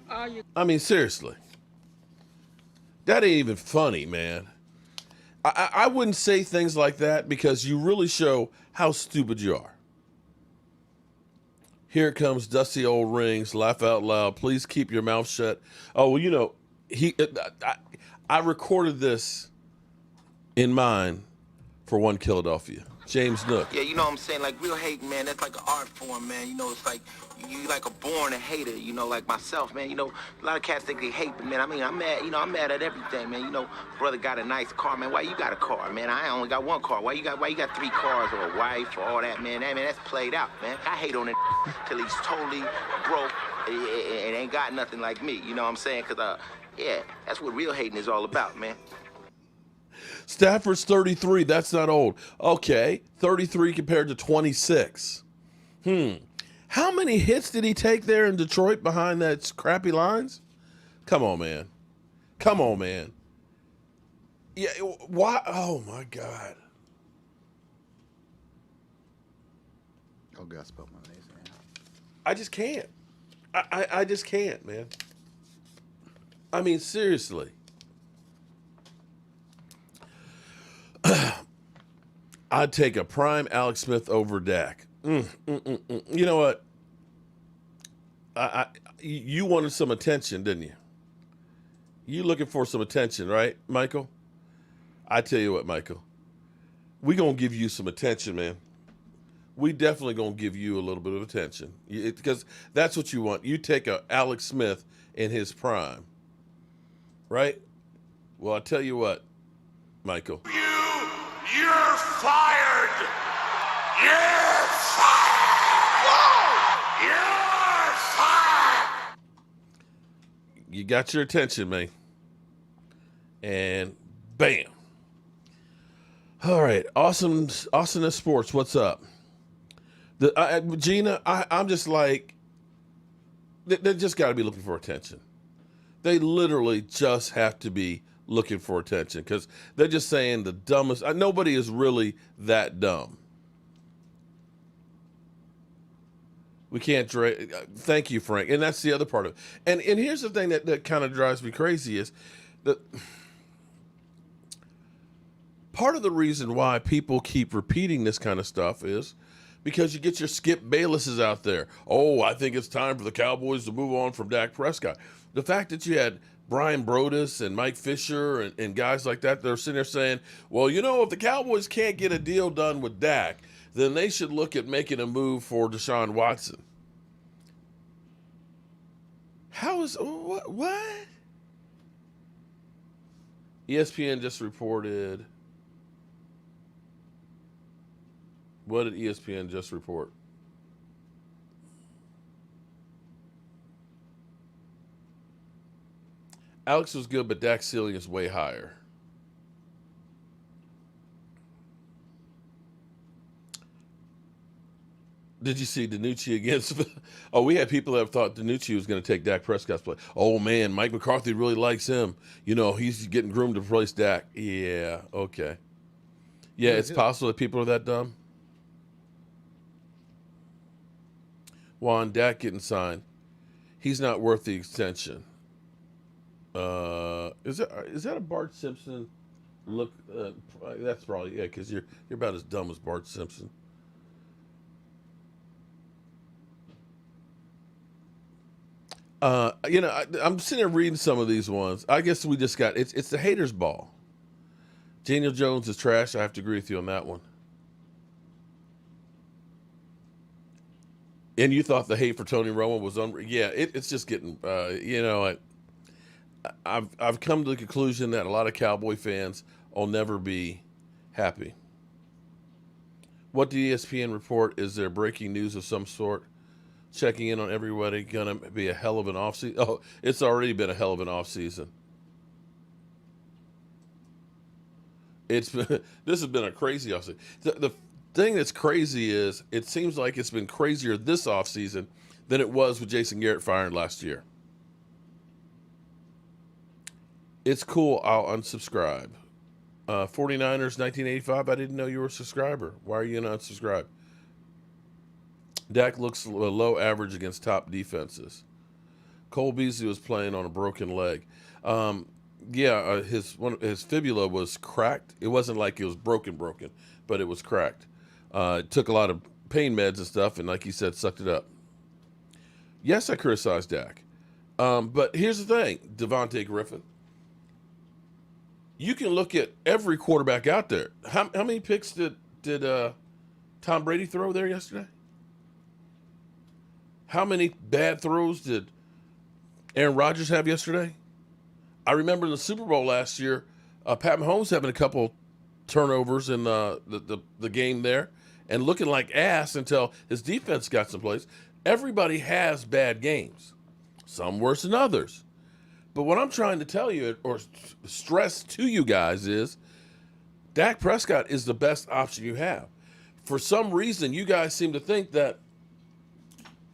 I mean, seriously. That ain't even funny, man. I wouldn't say things like that because you really show how stupid you are. Here it comes, dusty old rings, laugh out loud. Please keep your mouth shut. Oh, well, you know, I recorded this in mind for One Philadelphia. James Nook. Yeah, you know what I'm saying? Like, real hate, man, that's like an art form, man. You know, it's like, you like a born hater, you know, like myself, man. You know, a lot of cats think they hate, but, man, I mean, I'm mad, you know, I'm mad at everything, man. You know, brother got a nice car, man. Why you got a car, man? I only got one car. Why you got 3 cars or a wife or all that, man? That's played out, man. I hate on it till he's totally broke and ain't got nothing like me, you know what I'm saying? Because, yeah, that's what real hating is all about, man. Stafford's 33. That's not old. Okay, 33 compared to 26. How many hits did he take there in Detroit behind that crappy lines? Come on, man. Come on, man. Yeah, why? Oh, my God. Oh, God, I spelled my name. I just can't. I just can't, man. I mean, seriously. I'd take a prime Alex Smith over Dak. You know what? You wanted some attention, didn't you? You looking for some attention, right, Michael? I tell you what, Michael. We gonna give you some attention, man. We definitely gonna give you a little bit of attention because that's what you want. You take a Alex Smith in his prime, right? Well, I tell you what, Michael. You're fired! You're fired! Whoa! You're fired! You got your attention, man. And bam. All right, awesomeness sports. What's up? Gina, I'm just like, they just got to be looking for attention. They literally just have to be looking for attention because they're just saying the dumbest. Nobody is really that dumb. We can't. Thank you, Frank. And that's the other part of it. And here's the thing that kind of drives me crazy is that part of the reason why people keep repeating this kind of stuff is because you get your Skip Baylesses out there. Oh, I think it's time for the Cowboys to move on from Dak Prescott. The fact that you had Brian Brodus and Mike Fisher and guys like that, they're sitting there saying, well, you know, if the Cowboys can't get a deal done with Dak, then they should look at making a move for Deshaun Watson. How is, what? ESPN just reported. What did ESPN just report? Alex was good, but Dak's ceiling is way higher. Did you see DiNucci against? Oh, we had people that have thought DiNucci was going to take Dak Prescott's place. Oh, man, Mike McCarthy really likes him. You know, he's getting groomed to replace Dak. Yeah, okay. Yeah, it's possible that people are that dumb. Juan, Dak getting signed. He's not worth the extension. Is that a Bart Simpson look? That's probably, yeah, because you're about as dumb as Bart Simpson. You know, I'm sitting there reading some of these ones. I guess we just got it's the haters' ball. Daniel Jones is trash. I have to agree with you on that one. And you thought the hate for Tony Romo was yeah, it's just getting you know, I've come to the conclusion that a lot of Cowboy fans will never be happy. What did ESPN report? Is there breaking news of some sort? Checking in on everybody. Gonna be a hell of an offseason. Oh, it's already been a hell of an offseason. This has been a crazy offseason. thing that's crazy is it seems like it's been crazier this offseason than it was with Jason Garrett firing last year. It's cool. I'll unsubscribe. 49ers 1985. I didn't know you were a subscriber. Why are you going to unsubscribe? Dak looks low average against top defenses. Cole Beasley was playing on a broken leg. His fibula was cracked. It wasn't like it was broken, but it was cracked. It took a lot of pain meds and stuff, and like he said, sucked it up. Yes, I criticized Dak. But here's the thing, Devontae Griffin. You can look at every quarterback out there. How many picks did Tom Brady throw there yesterday? How many bad throws did Aaron Rodgers have yesterday? I remember in the Super Bowl last year, Pat Mahomes having a couple turnovers in the game there and looking like ass until his defense got someplace. Everybody has bad games, some worse than others. But what I'm trying to tell you or stress to you guys is Dak Prescott is the best option you have. For some reason, you guys seem to think that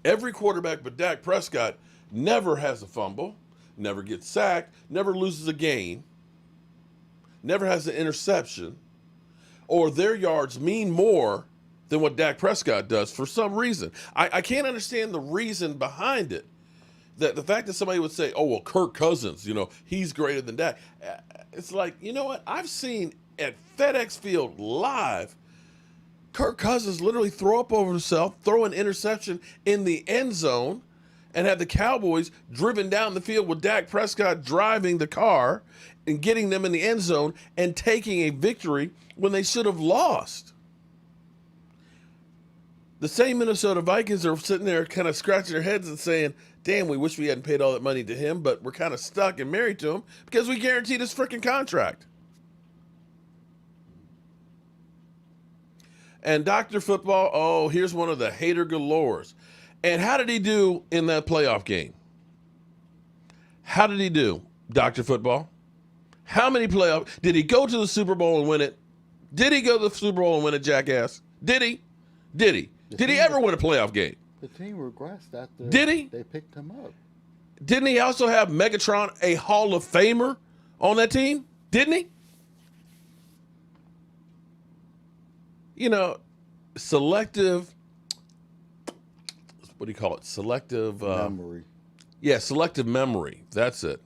every quarterback but Dak Prescott never has a fumble, never gets sacked, never loses a game, never has an interception, or their yards mean more than what Dak Prescott does for some reason. I can't understand the reason behind it. The fact that somebody would say, oh, well, Kirk Cousins, he's greater than Dak. It's like, you know what? I've seen at FedEx Field live, Kirk Cousins literally throw up over himself, throw an interception in the end zone, and have the Cowboys driven down the field with Dak Prescott driving the car and getting them in the end zone and taking a victory when they should have lost. The same Minnesota Vikings are sitting there kind of scratching their heads and saying, damn, we wish we hadn't paid all that money to him, but we're kind of stuck and married to him because we guaranteed his freaking contract. And Dr. Football, here's one of the hater galores. And how did he do in that playoff game? How did he do, Dr. Football? How many playoffs? Did he go to the Super Bowl and win it? Did he go to the Super Bowl and win it, jackass? Did he? Did he? Did he ever win a playoff game? The team regressed after Did he? They picked him up. Didn't he also have Megatron, a Hall of Famer, on that team? Didn't he? Selective, what do you call it? Selective Memory. Yeah, selective memory. That's it.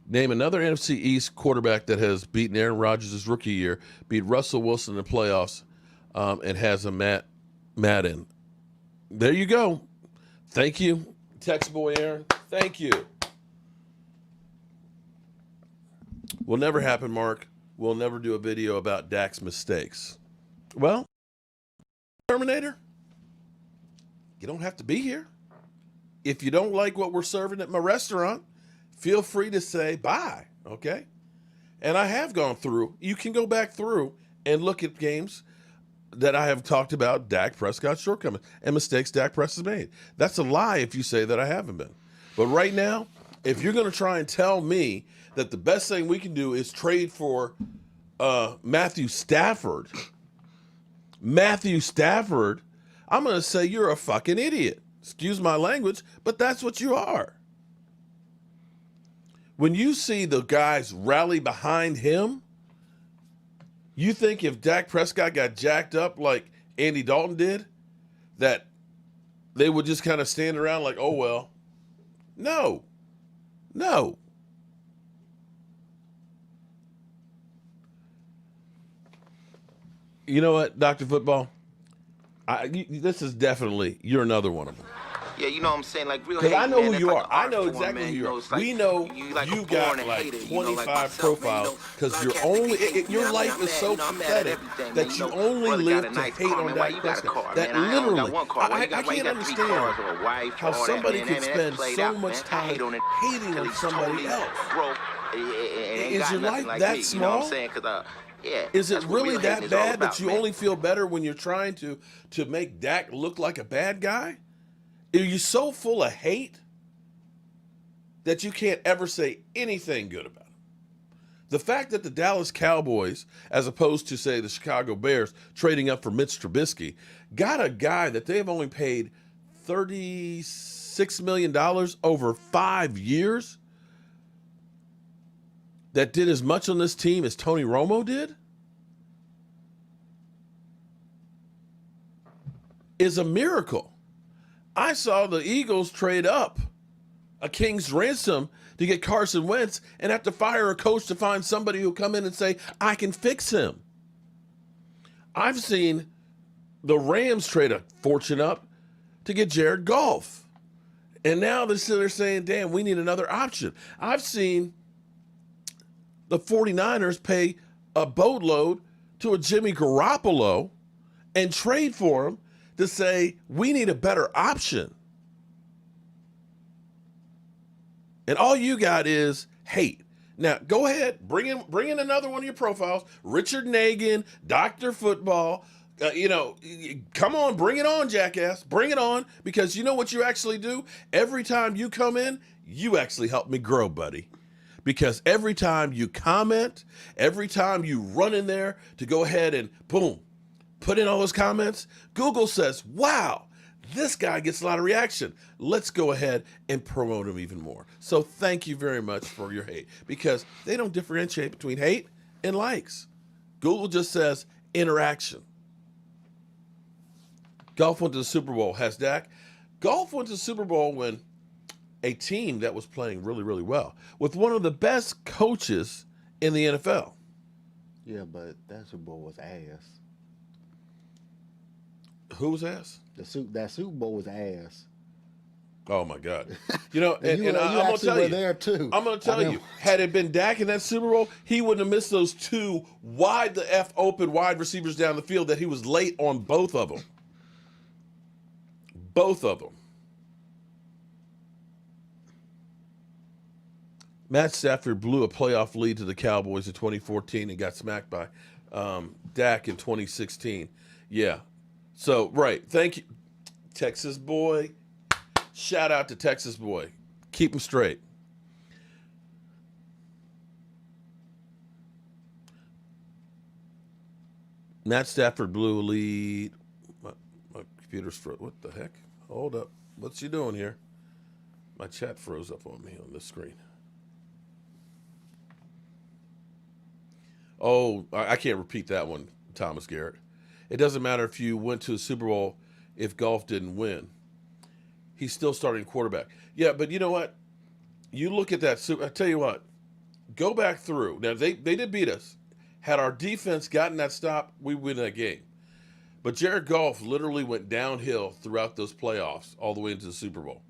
Name another NFC East quarterback that has beaten Aaron Rodgers' rookie year, beat Russell Wilson in the playoffs, and has a Madden. There you go. Thank you, text boy Aaron. Thank you. Will never happen, Mark. We'll never do a video about Dak's mistakes. Well, Terminator, you don't have to be here. If you don't like what we're serving at my restaurant, feel free to say bye, okay? And I have gone through. You can go back through and look at games that I have talked about Dak Prescott's shortcomings and mistakes Dak Prescott has made. That's a lie if you say that I haven't been. But right now, if you're going to try and tell me that the best thing we can do is trade for Matthew Stafford, I'm going to say you're a fucking idiot. Excuse my language, but that's what you are. When you see the guys rally behind him, you think if Dak Prescott got jacked up like Andy Dalton did, that they would just kind of stand around like, oh, well. No. You know what, Dr. Football? This is definitely, you're another one of them. Yeah, you know what I'm saying? Like real Because hate, I know man, who you that's are. like an I know art exactly form, who you are. It's like We know like you a got born like hater, 25 myself, man, profiles because you're like only, your I life mean, is so I'm mad at pathetic everything, that man. you know, only brother live got a to nice hate car, on man. Why Dak you got a Prescott. car, That man? I only got literally, one car. Why I you got can't three understand cars or a wife, how all that, somebody man. can That's spend played so out, much man. I time hate on it hating till on he's somebody totally else. broke. Ain't Is got your nothing life like that me, you know what I'm small? saying? Because yeah, Is it that's what really real that hating is all bad about, that you man. only feel better when you're trying to make Dak look like a bad guy? Are you so full of hate? that you can't ever say anything good about him. The fact that the Dallas Cowboys, as opposed to, say, the Chicago Bears, trading up for Mitch Trubisky, got a guy that they've only paid $36 million over 5 years that did as much on this team as Tony Romo did, is a miracle. I saw the Eagles trade up a king's ransom to get Carson Wentz and have to fire a coach to find somebody who'll come in and say, I can fix him. I've seen the Rams trade a fortune up to get Jared Goff. And now they're saying, damn, we need another option. I've seen the 49ers pay a boatload to a Jimmy Garoppolo and trade for him to say, we need a better option. And all you got is hate. Now, go ahead, bring in another one of your profiles, Richard Nagin, Dr. Football. Come on, bring it on, jackass. Bring it on, because you know what you actually do? Every time you come in, you actually help me grow, buddy. Because every time you comment, every time you run in there to go ahead and boom, put in all those comments, Google says, wow, this guy gets a lot of reaction. Let's go ahead and promote him even more. So thank you very much for your hate, because they don't differentiate between hate and likes. Google just says interaction. Goff went to the Super Bowl. Has Dak? Goff went to the Super Bowl when a team that was playing really, really well with one of the best coaches in the NFL. Yeah, but that Super Bowl was ass. Who was ass? That Super Bowl was ass. Oh my God! And I'm gonna tell you, there too. I'm gonna tell you, had it been Dak in that Super Bowl, he wouldn't have missed those two wide the F open wide receivers down the field that he was late on both of them. Both of them. Matt Stafford blew a playoff lead to the Cowboys in 2014 and got smacked by Dak in 2016. Yeah. So, right. Thank you, Texas boy. Shout out to Texas boy. Keep him straight. Matt Stafford blew a lead. My computer's froze. What the heck? Hold up. What's he doing here? My chat froze up on me on this screen. Oh, I can't repeat that one, Thomas Garrett. It doesn't matter if you went to the Super Bowl if Goff didn't win. He's still starting quarterback. Yeah, but you know what? You look at that. I tell you what. Go back through. Now, they did beat us. Had our defense gotten that stop, we win that game. But Jared Goff literally went downhill throughout those playoffs all the way into the Super Bowl.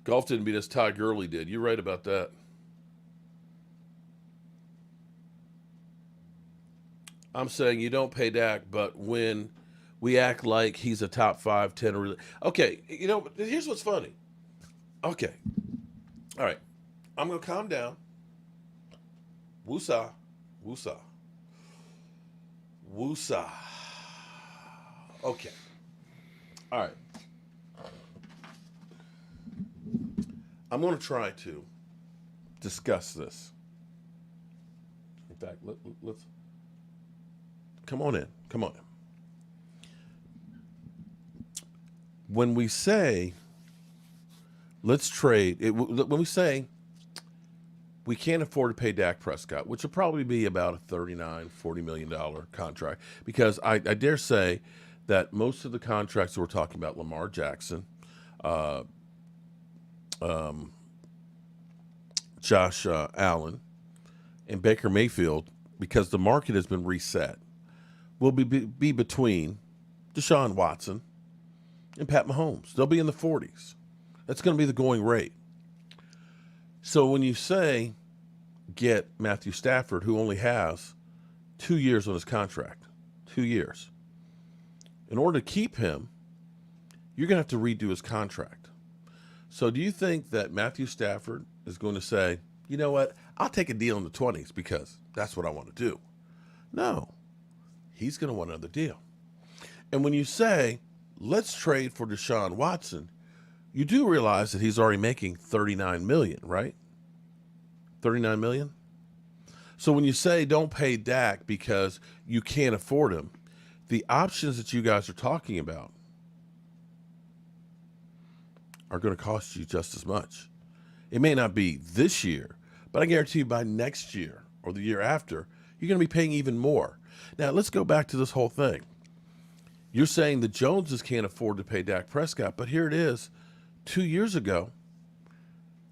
Goff didn't beat us. Todd Gurley did. You're right about that. I'm saying you don't pay Dak, but when we act like he's a top 5, 10. Okay, here's what's funny. Okay. All right. I'm going to calm down. Woosah. Woosah. Woosah. Okay. All right. I'm going to try to discuss this. In fact, let's come on in. Come on in. When we say, let's trade, when we say we can't afford to pay Dak Prescott, which will probably be about a $39, $40 million contract, because I dare say that most of the contracts that we're talking about, Lamar Jackson, Josh Allen, and Baker Mayfield, because the market has been reset, will be between Deshaun Watson and Pat Mahomes. They'll be in the 40s. That's going to be the going rate. So when you say get Matthew Stafford, who only has 2 years on his contract, 2 years, in order to keep him, you're going to have to redo his contract. So do you think that Matthew Stafford is going to say, you know what, I'll take a deal in the 20s because that's what I want to do? No. He's going to want another deal. And when you say, let's trade for Deshaun Watson, You do realize that he's already making $39 million, right? $39 million? So when you say don't pay Dak because you can't afford him, the options that you guys are talking about are going to cost you just as much. It may not be this year, but I guarantee you by next year or the year after, you're going to be paying even more. Now, let's go back to this whole thing. You're saying the Joneses can't afford to pay Dak Prescott, but here it is. 2 years ago,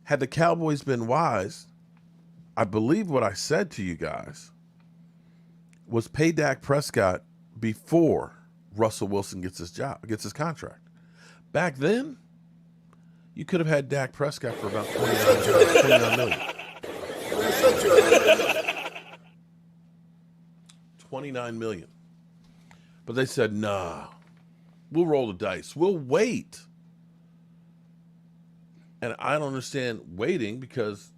had the Cowboys been wise, I believe what I said to you guys was pay Dak Prescott before Russell Wilson gets his contract. Back then, you could have had Dak Prescott for about $29 million. $29 million. But they said, nah, we'll roll the dice. We'll wait. And I don't understand waiting because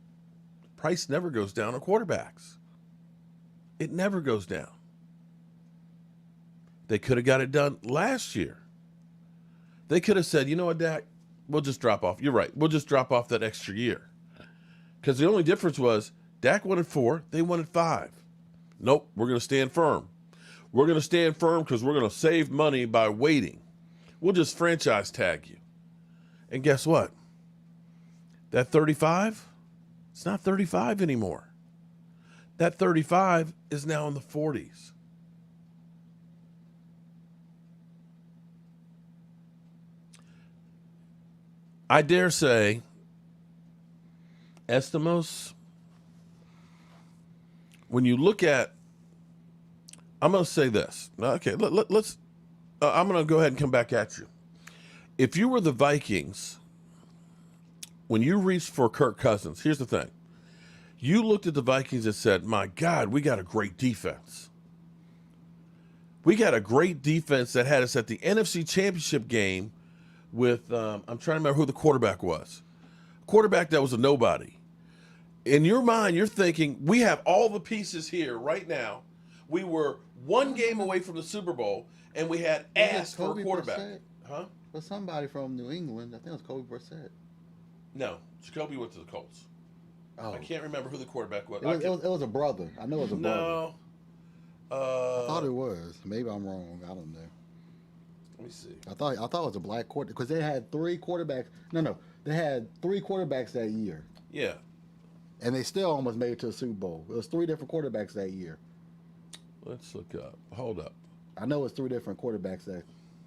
price never goes down on quarterbacks. It never goes down. They could have got it done last year. They could have said, you know what, Dak, we'll just drop off. You're right. We'll just drop off that extra year. Because the only difference was Dak wanted 4, they wanted 5. Nope, we're going to stand firm. We're going to stand firm because we're going to save money by waiting. We'll just franchise tag you. And guess what? That 35, it's not 35 anymore. That 35 is now in the 40s. I dare say, Estemos, when you look at, I'm going to say this. Okay, let's, I'm going to go ahead and come back at you. If you were the Vikings, when you reached for Kirk Cousins, here's the thing. You looked at the Vikings and said, my God, we got a great defense. We got a great defense that had us at the NFC Championship game with, I'm trying to remember who the quarterback was. Quarterback that was a nobody. In your mind, you're thinking, we have all the pieces here right now. We were one game away from the Super Bowl, and we had asked for a quarterback. Brissett? Huh? Was somebody from New England. I think it was Kobe Brissett. No, Jacoby went to the Colts. Oh. I can't remember who the quarterback was. It was a brother. I know it was a brother. No. I thought it was. Maybe I'm wrong. I don't know. Let me see. I thought it was a black quarterback because they had 3 quarterbacks. No, they had 3 quarterbacks that year, Yeah. and they still almost made it to a Super Bowl. It was 3 different quarterbacks that year. Let's look up. Hold up. I know it's 3 different quarterbacks that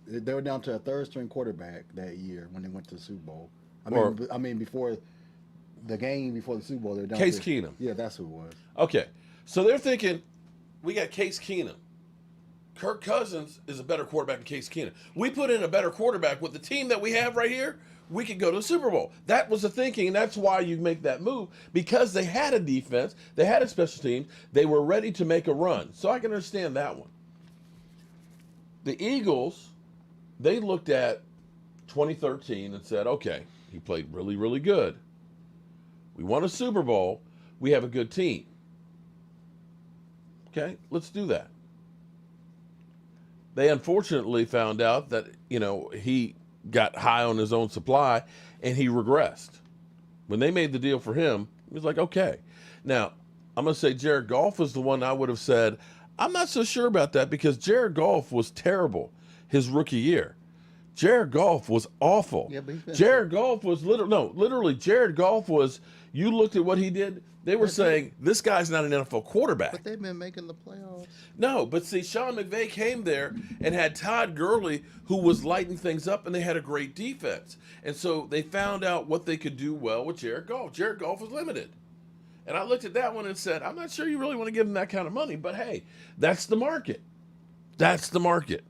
they were down to a 3rd string quarterback that year when they went to the Super Bowl. I mean before the game, before the Super Bowl, they were down Case to Keenum. Yeah, that's who it was. Okay. So they're thinking, we got Case Keenum. Kirk Cousins is a better quarterback than Case Keenum. We put in a better quarterback with the team that we have right here, we could go to the Super Bowl. That was the thinking, and that's why you make that move, because they had a defense, they had a special team, they were ready to make a run. So I can understand that one. The Eagles, they looked at 2013 and said, okay, he played really, really good. We won a Super Bowl. We have a good team. Okay, let's do that. They unfortunately found out that, he got high on his own supply and he regressed. When they made the deal for him, he was like, okay. Now, I'm going to say Jared Goff was the one I would have said, I'm not so sure about that because Jared Goff was terrible his rookie year. Jared Goff was awful. Yeah, but Jared Goff was literally Jared Goff was, you looked at what he did, they were saying, this guy's not an NFL quarterback. But they've been making the playoffs. No, but see, Sean McVay came there and had Todd Gurley, who was lighting things up, and they had a great defense. And so they found out what they could do well with Jared Goff. Jared Goff was limited. And I looked at that one and said, I'm not sure you really want to give him that kind of money, but hey, that's the market. That's the market.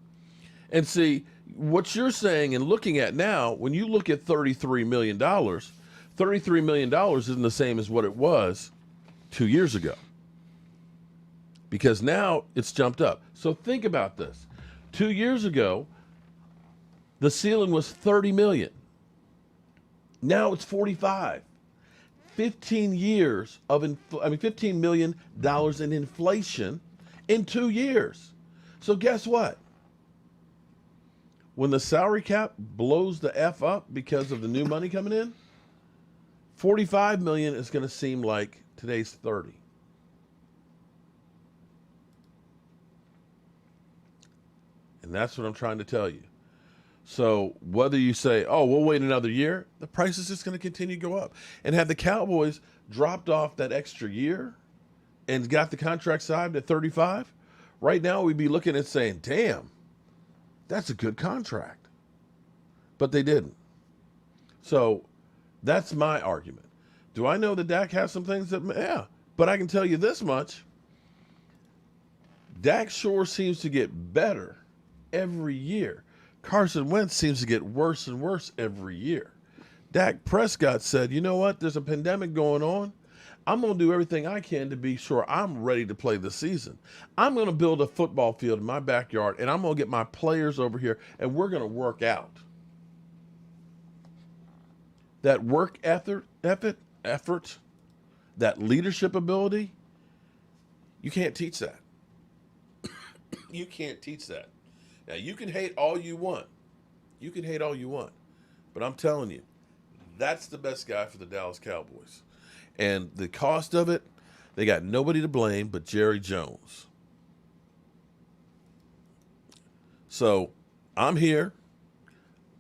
And see, what you're saying and looking at now, when you look at $33 million, $33 million isn't the same as what it was 2 years ago. Because now it's jumped up. So think about this. 2 years ago, the ceiling was $30 million. Now it's $45. 15 years of, $15 million in inflation in 2 years. So guess what? When the salary cap blows the F up because of the new money coming in, $45 million is going to seem like today's 30. And that's what I'm trying to tell you. So whether you say, oh, we'll wait another year, the price is just going to continue to go up. And had the Cowboys dropped off that extra year and got the contract signed at 35, right now we'd be looking at saying, damn, that's a good contract. But they didn't. So that's my argument. Do I know that Dak has some things that, yeah, but I can tell you this much. Dak sure seems to get better every year. Carson Wentz seems to get worse and worse every year. Dak Prescott said, you know what? There's a pandemic going on. I'm going to do everything I can to be sure I'm ready to play this season. I'm going to build a football field in my backyard, and I'm going to get my players over here, and we're going to work out. That work effort, that leadership ability, you can't teach that. You can't teach that. Now, you can hate all you want. You can hate all you want. But I'm telling you, that's the best guy for the Dallas Cowboys. And the cost of it, they got nobody to blame but Jerry Jones. So I'm here.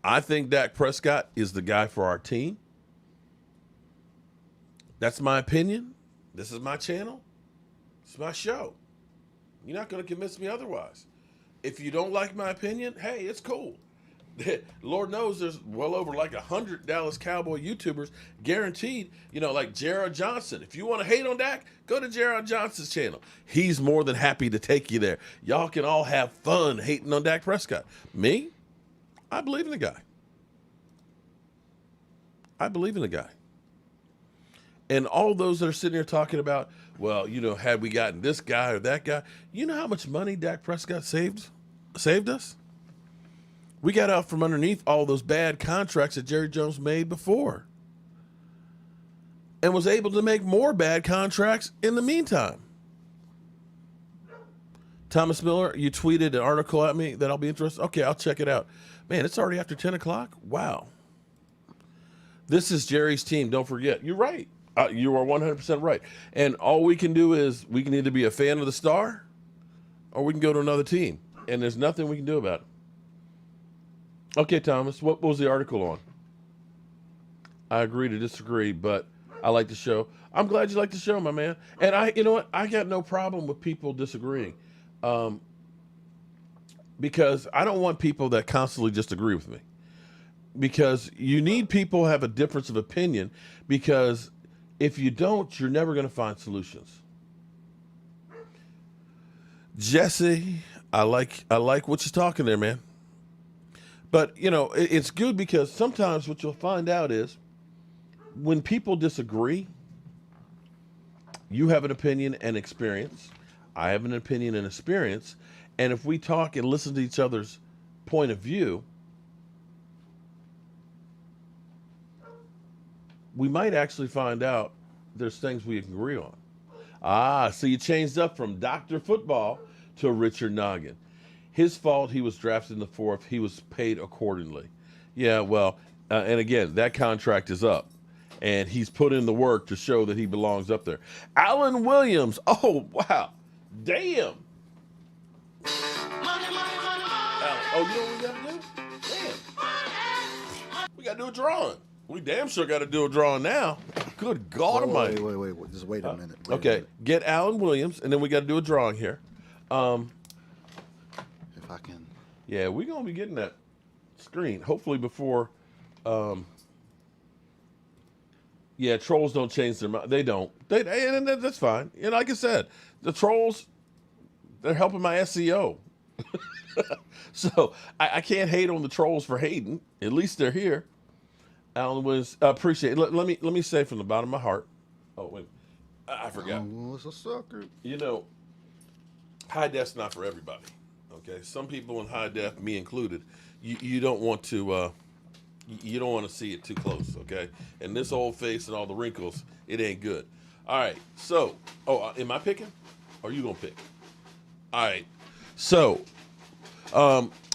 I think Dak Prescott is the guy for our team. That's my opinion. This is my channel. It's my show. You're not going to convince me otherwise. If you don't like my opinion, hey, it's cool. Lord knows there's well over like 100 Dallas Cowboy YouTubers guaranteed, like Jared Johnson. If you want to hate on Dak, go to Jared Johnson's channel. He's more than happy to take you there. Y'all can all have fun hating on Dak Prescott. Me, I believe in the guy. I believe in the guy. And all those that are sitting here talking about, well, had we gotten this guy or that guy, you know how much money Dak Prescott saved us? We got out from underneath all those bad contracts that Jerry Jones made before and was able to make more bad contracts in the meantime. Thomas Miller, you tweeted an article at me that I'll be interested. Okay, I'll check it out. Man, it's already after 10 o'clock? Wow. This is Jerry's team. Don't forget. You're right. You are 100% right. And all we can do is we can either be a fan of the star or we can go to another team. And there's nothing we can do about it. Okay, Thomas, what was the article on? I agree to disagree, but I like the show. I'm glad you like the show, my man. And you know what? I got no problem with people disagreeing. Because I don't want people that constantly just agree with me. Because you need people who have a difference of opinion, because if you don't, you're never going to find solutions. Jesse, I like what you're talking there, man. But, it's good because sometimes what you'll find out is when people disagree, you have an opinion and experience. I have an opinion and experience. And if we talk and listen to each other's point of view, we might actually find out there's things we agree on. So you changed up from Dr. Football to Richard Noggin. His fault, he was drafted in the 4th. He was paid accordingly. Yeah, well, and again, that contract is up. And he's put in the work to show that he belongs up there. Alan Williams. Oh, wow. Damn. Alan, you know what we got to do? Damn. We got to do a drawing. We damn sure got to do a drawing now. Good God Almighty. Wait. Just wait a minute. Okay, get Alan Williams, and then we got to do a drawing here. If I can. Yeah, we're going to be getting that screen, hopefully before. Yeah, trolls don't change their mind. They don't. And that's fine. And like I said, the trolls, they're helping my SEO. So I can't hate on the trolls for hating. At least they're here. Alan Williams, appreciate it. Let me say from the bottom of my heart. Oh, wait. I forgot. Oh, it's a sucker. High def's not for everybody. Okay? Some people in high def, me included, you don't want to you don't want to see it too close, okay? And this old face and all the wrinkles, it ain't good. All right. So, am I picking? Or are you going to pick? All right. So,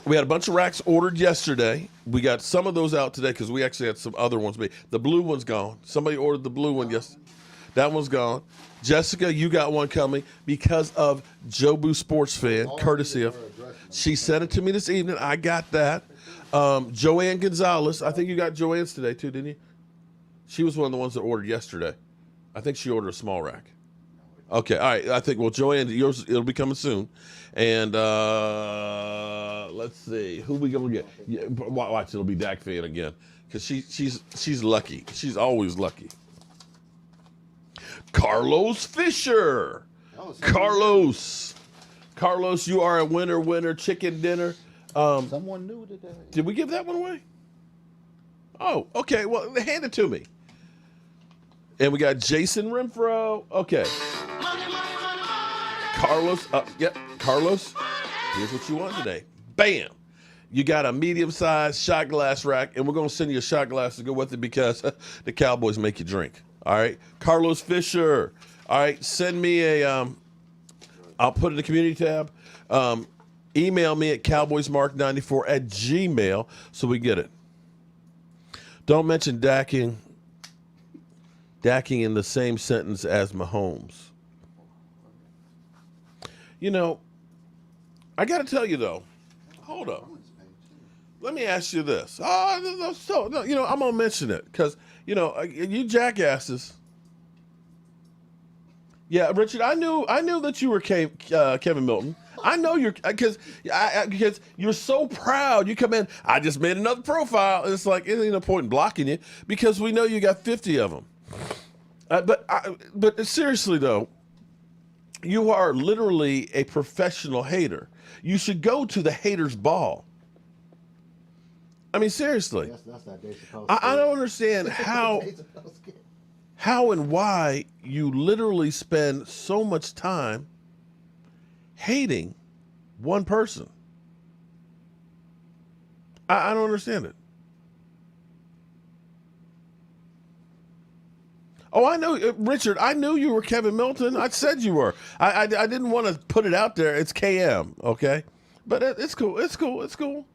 We had a bunch of racks ordered yesterday. We got some of those out today because we actually had some other ones. The blue one's gone. Somebody ordered the blue one yesterday. That one's gone. Jessica, you got one coming because of Jobu Sports Fan, courtesy of. She sent it to me this evening. I got that. Joanne Gonzalez, I think you got Joanne's today too, didn't you? She was one of the ones that ordered yesterday. I think she ordered a small rack. Okay, all right. I think, well, Joanne, yours, it'll be coming soon. And let's see. Who we going to get? Yeah, watch, it'll be Dak fan again. Because she's lucky. She's always lucky. Carlos Fisher. Carlos, you are a winner, chicken dinner. Someone new today. Did we give that one away? Oh, okay. Well, hand it to me. And we got Jason Renfro. Okay. Carlos. Yep. Carlos, here's what you want today. Bam. You got a medium-sized shot glass rack, and we're going to send you a shot glass to go with it because the Cowboys make you drink. All right. Carlos Fisher. All right. Send me a, I'll put it in the community tab. Email me at cowboysmark94@gmail so we get it. Don't mention Dacking in the same sentence as Mahomes. You know, I got to tell you, though. Hold up. Let me ask you this. I'm going to mention it because, you jackasses. Yeah, Richard, I knew that you were Kevin Milton. I know you're because you're so proud. You come in, I just made another profile. It's like, it ain't no point in blocking you because we know you got 50 of them. But seriously, though, you are literally a professional hater. You should go to the haters' ball. I mean, seriously. That's that Dave Chappelle I don't understand how and why you literally spend so much time hating one person. I don't understand it. Oh, I know, Richard, I knew you were Kevin Milton. I said you were. I didn't want to put it out there. It's KM, okay? But it's cool. It's cool. It's cool.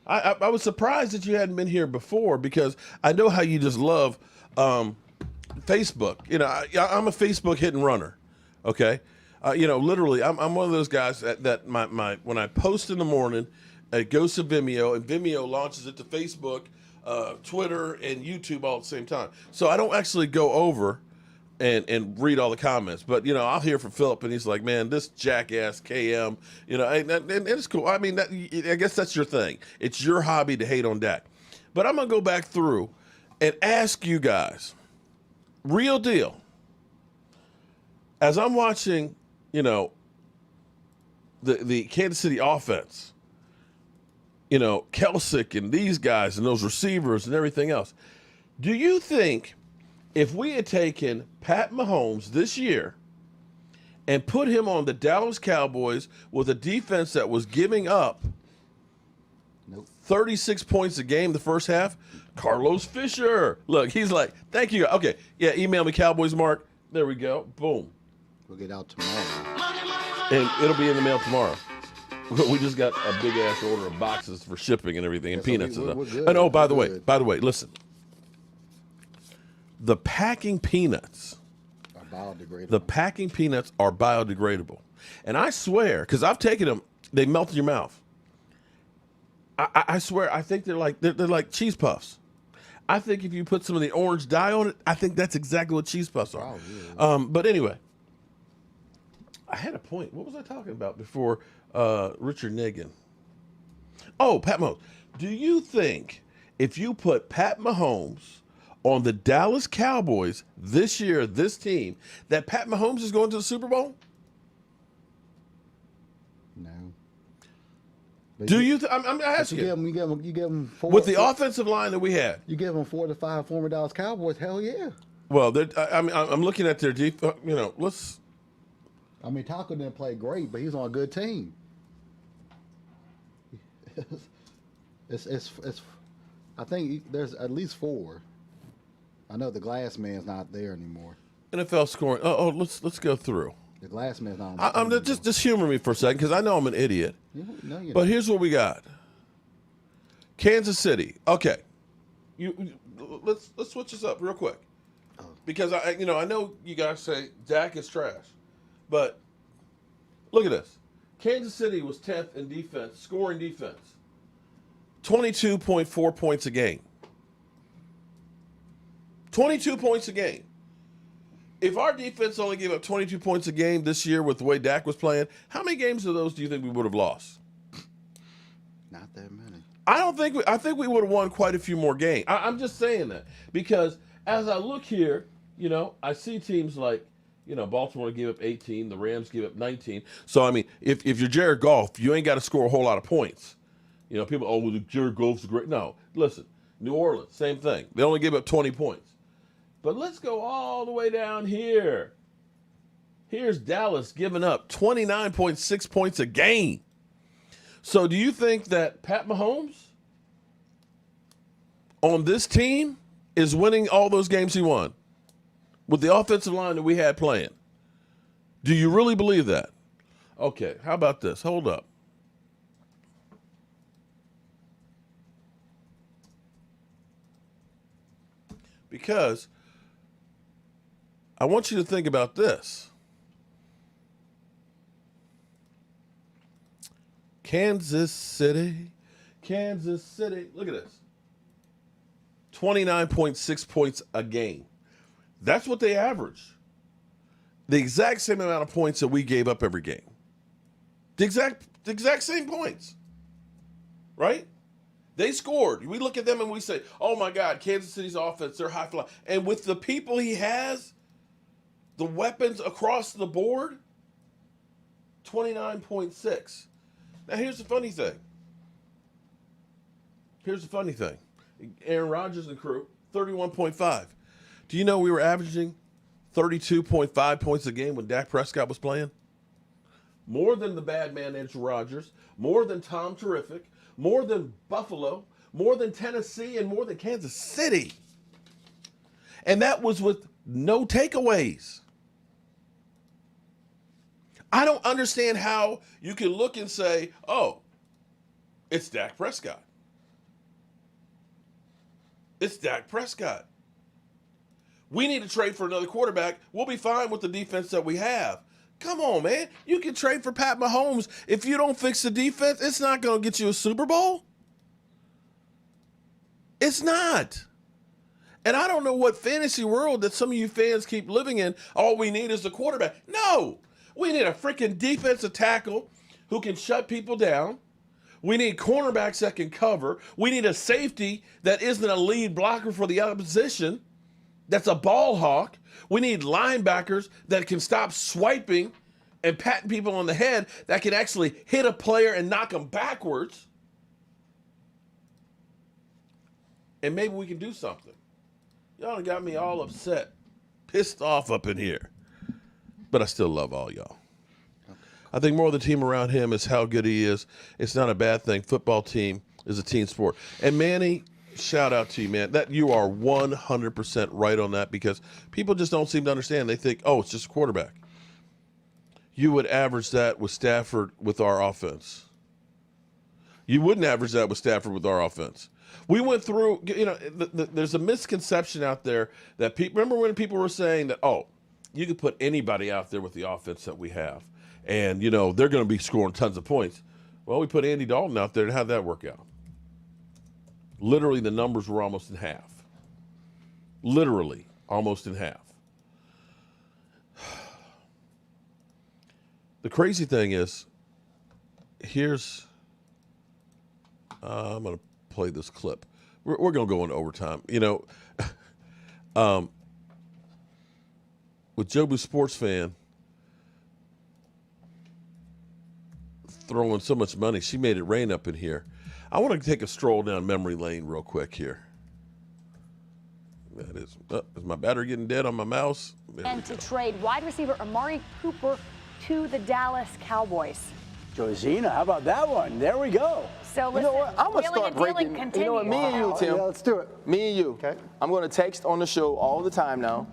I was surprised that you hadn't been here before because I know how you just love Facebook. I'm a Facebook hit and runner, okay? Literally, I'm one of those guys that my when I post in the morning, it goes to Vimeo, and Vimeo launches it to Facebook, Twitter, and YouTube all at the same time. So I don't actually go over and read all the comments. But, I'll hear from Philip, and he's like, man, this jackass KM, and it's cool. I mean, I guess that's your thing. It's your hobby to hate on Dak. But I'm going to go back through and ask you guys, real deal, as I'm watching, the Kansas City offense, Kelsick and these guys and those receivers and everything else. Do you think if we had taken Pat Mahomes this year and put him on the Dallas Cowboys with a defense that was giving up 36 points a game the first half, Carlos Fisher, look, he's like, thank you. Okay, yeah, email me, Cowboys Mark. There we go. Boom. We'll get out tomorrow. And it'll be in the mail tomorrow. We just got a big ass order of boxes for shipping and everything, and peanuts and stuff. And by the way, listen. The packing peanuts are biodegradable. The packing peanuts are biodegradable, and I swear, because I've taken them, they melt in your mouth. I swear, I think they're like cheese puffs. I think if you put some of the orange dye on it, I think that's exactly what cheese puffs are. Oh, yeah. But anyway, I had a point. What was I talking about before? Richard Nagan. Oh, Pat Mahomes. Do you think if you put Pat Mahomes on the Dallas Cowboys this year, this team, that Pat Mahomes is going to the Super Bowl? No. Do you? I'm asking. You give them 4 with the offensive line that we had. You give them 4 to 5 former Dallas Cowboys. Hell yeah. Well, I'm looking at their defense. Let's. I mean, Taco didn't play great, but he's on a good team. It's I think there's at least 4. I know the glass man's not there anymore. NFL scoring. Let's go through. The glass man's not. I'm just humor me for a second because I know I'm an idiot. No, you're But not. here's what we got. Kansas City. Okay, let's switch this up real quick because I know you guys say Dak is trash, but look at this. Kansas City was 10th in defense, scoring defense, 22.4 points a game. 22 points a game. If our defense only gave up 22 points a game this year with the way Dak was playing, how many games of those do you think we would have lost? Not that many. I think we would have won quite a few more games. I'm just saying that because as I look here, I see teams like, Baltimore gave up 18, the Rams gave up 19. So, I mean, if you're Jared Goff, you ain't got to score a whole lot of points. People, well, Jared Goff's great. No, listen, New Orleans, same thing. They only gave up 20 points. But let's go all the way down here. Here's Dallas giving up 29.6 points a game. So do you think that Pat Mahomes on this team is winning all those games he won with the offensive line that we had playing? Do you really believe that? Okay, how about this? Hold up. Because I want you to think about this. Kansas City. Look at this. 29.6 points a game. That's what they average. The exact same amount of points that we gave up every game. The exact same points. Right? They scored. We look at them and we say, oh my God, Kansas City's offense, they're high flying. And with the people he has, the weapons across the board, 29.6. Now, here's the funny thing. Aaron Rodgers and crew, 31.5. Do you know we were averaging 32.5 points a game when Dak Prescott was playing? More than the bad man Andrew Rodgers, more than Tom Terrific, more than Buffalo, more than Tennessee, and more than Kansas City. And that was with no takeaways. I don't understand how you can look and say, oh, it's Dak Prescott. It's Dak Prescott. We need to trade for another quarterback. We'll be fine with the defense that we have. Come on, man. You can trade for Pat Mahomes. If you don't fix the defense, it's not going to get you a Super Bowl. It's not. And I don't know what fantasy world that some of you fans keep living in. All we need is the quarterback. No. We need a freaking defensive tackle who can shut people down. We need cornerbacks that can cover. We need a safety that isn't a lead blocker for the opposition. That's a ball hawk. We need linebackers that can stop swiping and patting people on the head, that can actually hit a player and knock them backwards. And maybe we can do something. Y'all done got me all upset, pissed off up in here. But I still love all y'all. I think more of the team around him is how good he is. It's not a bad thing. Football team is a team sport. And Manny, shout out to you, man. That you are 100% right on that, because people just don't seem to understand. They think, oh, it's just a quarterback. You would average that with Stafford with our offense. You wouldn't average that with Stafford with our offense. We went through, there's a misconception out there that people, remember when people were saying that, oh, you could put anybody out there with the offense that we have, and, they're going to be scoring tons of points. Well, we put Andy Dalton out there, and how'd that work out? Literally, the numbers were almost in half. Literally, almost in half. The crazy thing is, I'm going to play this clip. We're going to go into overtime. With Jobu Sports Fan throwing so much money, she made it rain up in here. I want to take a stroll down memory lane real quick here. That is my battery getting dead on my mouse? And to trade wide receiver Amari Cooper to the Dallas Cowboys. Georgina, how about that one? There we go. So listen, you know what? I'm gonna start breaking. Continues. You know what? Me and you, Tim. Yeah, let's do it. Me and you. Okay. I'm gonna text on the show all the time now.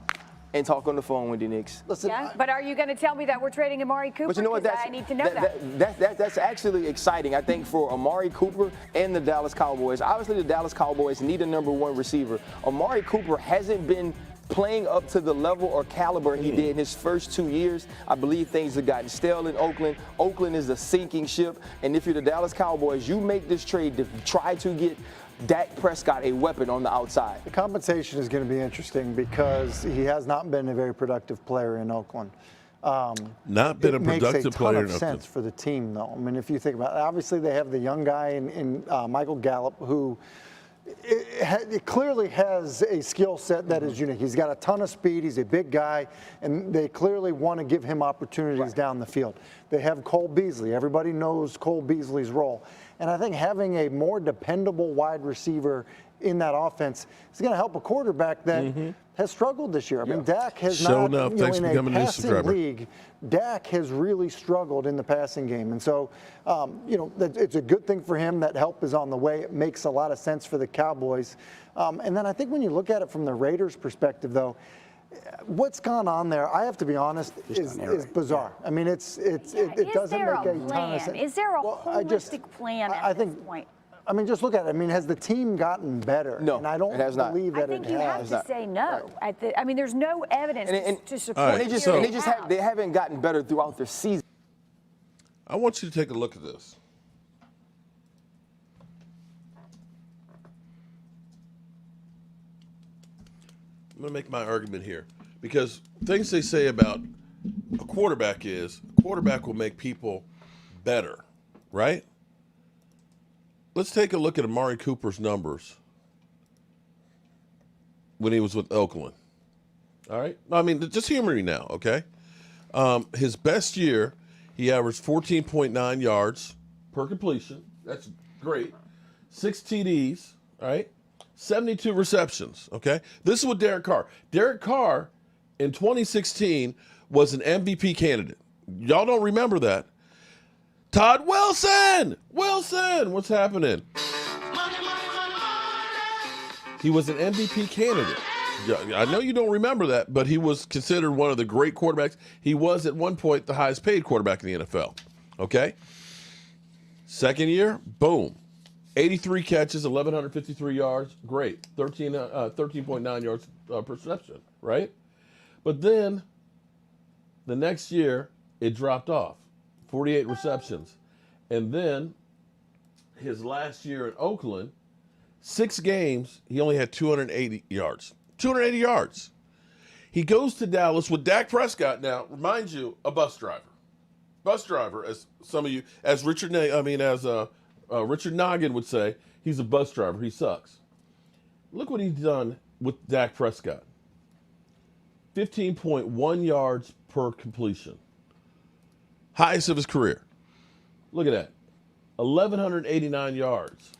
and talk on the phone with the Knicks. Listen, Yeah, but are you going to tell me that we're trading Amari Cooper? But you know what? 'Cause I need to know that. That's actually exciting, I think, for Amari Cooper and the Dallas Cowboys. Obviously, the Dallas Cowboys need a number 1 receiver. Amari Cooper hasn't been playing up to the level or caliber he did in his first 2 years. I believe things have gotten stale in Oakland. Oakland is a sinking ship, and if you're the Dallas Cowboys, you make this trade to try to get Dak Prescott a weapon on the outside. The compensation is going to be interesting because he has not been a very productive player in Oakland. Not been a productive player in Oakland. It makes a ton of sense for the team, though. I mean, if you think about it, obviously they have the young guy in Michael Gallup who it clearly has a skill set that is unique. He's got a ton of speed. He's a big guy, and they clearly want to give him opportunities down the field. They have Cole Beasley. Everybody knows Cole Beasley's role. And I think having a more dependable wide receiver in that offense is going to help a quarterback that has struggled this year. I mean, Dak has Showing not, up. Thanks in for a becoming a new passing subscriber. league, Dak has really struggled in the passing game. And so, it's a good thing for him that help is on the way. It makes a lot of sense for the Cowboys. And then I think when you look at it from the Raiders' perspective, though, what's gone on there, I have to be honest, is bizarre. I mean, it doesn't make a ton of sense. Is there a holistic plan at this point? I mean, just look at it. I mean, has the team gotten better? No, and I don't it has not. believe that I think it you has. have to say no. I mean, there's no evidence to support right, it. They haven't gotten better throughout their season. I want you to take a look at this. I'm going to make my argument here because things they say about a quarterback is a quarterback will make people better, right? Let's take a look at Amari Cooper's numbers when he was with Oakland. All right? I mean, just humor me now, okay? His best year, he averaged 14.9 yards per completion. That's great. 6 TDs, all right? 72 receptions, okay? This is with Derek Carr. Derek Carr in 2016 was an MVP candidate. Y'all don't remember that. Todd Wilson! Wilson! What's happening? He was an MVP candidate. I know you don't remember that, but he was considered one of the great quarterbacks. He was at one point the highest paid quarterback in the NFL. Okay? Second year, boom. 83 catches, 1,153 yards. Great. 13.9 yards per reception, right? But then the next year, it dropped off. 48 receptions. And then his last year in Oakland, 6 games, he only had 280 yards. 280 yards. He goes to Dallas with Dak Prescott now, remind you, a bus driver. Bus driver, as some of you, as Richard Noggin would say, he's a bus driver. He sucks. Look what he's done with Dak Prescott. 15.1 yards per completion. Highest of his career. Look at that. 1,189 yards.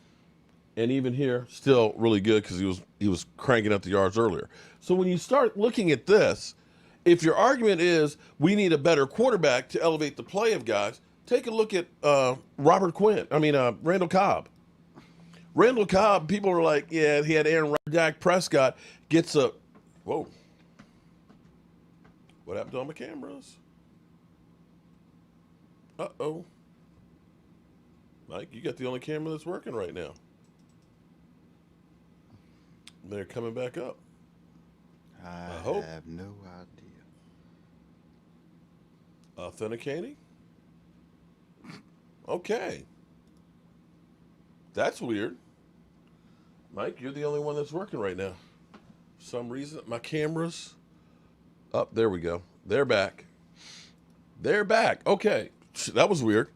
And even here, still really good because he was cranking up the yards earlier. So when you start looking at this, if your argument is we need a better quarterback to elevate the play of guys, take a look at Randall Cobb. Randall Cobb, people were like, yeah, he had Dak Prescott gets a, whoa. What happened to all my cameras? Uh-oh. Mike, you got the only camera that's working right now. They're coming back up. I hope. have no idea. Authenticating? Okay. That's weird. Mike, you're the only one that's working right now. For some reason, my cameras. Oh, there we go. They're back. They're back. Okay. That was weird.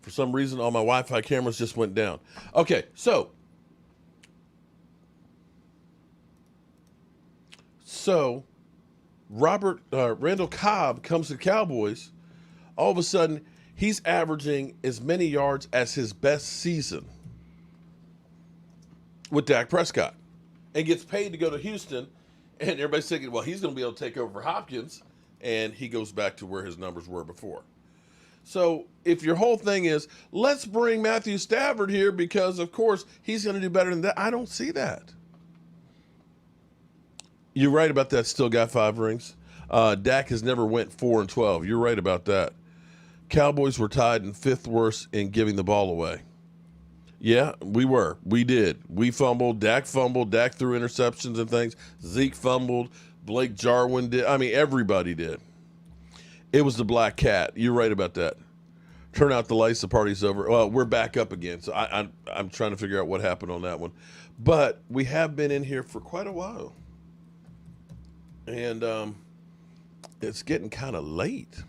For some reason, all my Wi-Fi cameras just went down. Okay, so Randall Cobb comes to the Cowboys. All of a sudden, he's averaging as many yards as his best season with Dak Prescott and gets paid to go to Houston. And everybody's thinking, well, he's going to be able to take over for Hopkins. And he goes back to where his numbers were before. So if your whole thing is, let's bring Matthew Stafford here because, of course, he's going to do better than that, I don't see that. You're right about that, still got 5 rings. Dak has never went 4-12. You're right about that. Cowboys were tied in 5th worst in giving the ball away. Yeah, we were. We did. We fumbled. Dak threw interceptions and things. Zeke fumbled. Blake Jarwin did. I mean, everybody did. It was the black cat. You're right about that. Turn out the lights. The party's over. Well, we're back up again. So I'm trying to figure out what happened on that one. But we have been in here for quite a while. And it's getting kind of late.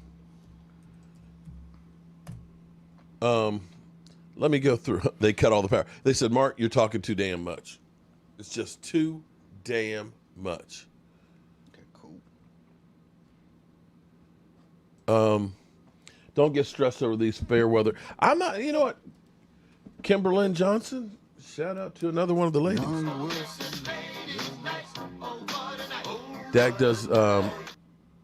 Let me go through. They cut all the power. They said, Mark, you're talking too damn much. It's just too damn much. Okay, cool. Don't get stressed over these fair weather. I'm not, you know what? Kimberlyn Johnson, shout out to another one of the ladies. Dak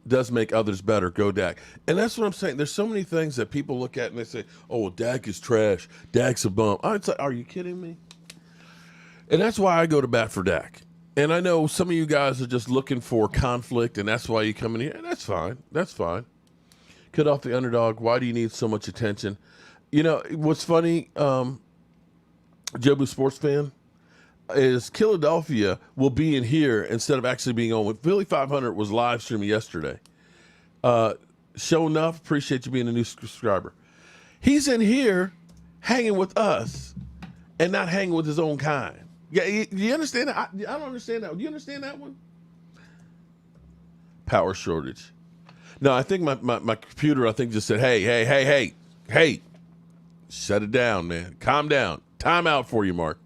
does make others better. Go Dak. And that's what I'm saying. There's so many things that people look at and they say, oh, well, Dak is trash. Dak's a bum. I'd say, are you kidding me? And that's why I go to bat for Dak. And I know some of you guys are just looking for conflict, and that's why you come in here. And that's fine. That's fine. Cut off the underdog. Why do you need so much attention? You know, what's funny, Jobu Sports Fan, is Philadelphia will be in here instead of actually being on. Philly 500 was live streaming yesterday. Show enough. Appreciate you being a new subscriber. He's in here hanging with us and not hanging with his own kind. Yeah, you understand that? I don't understand that. Do you understand that one? Power shortage. No, I think my computer, I think, just said, hey, shut it down, man. Calm down. Time out for you, Mark.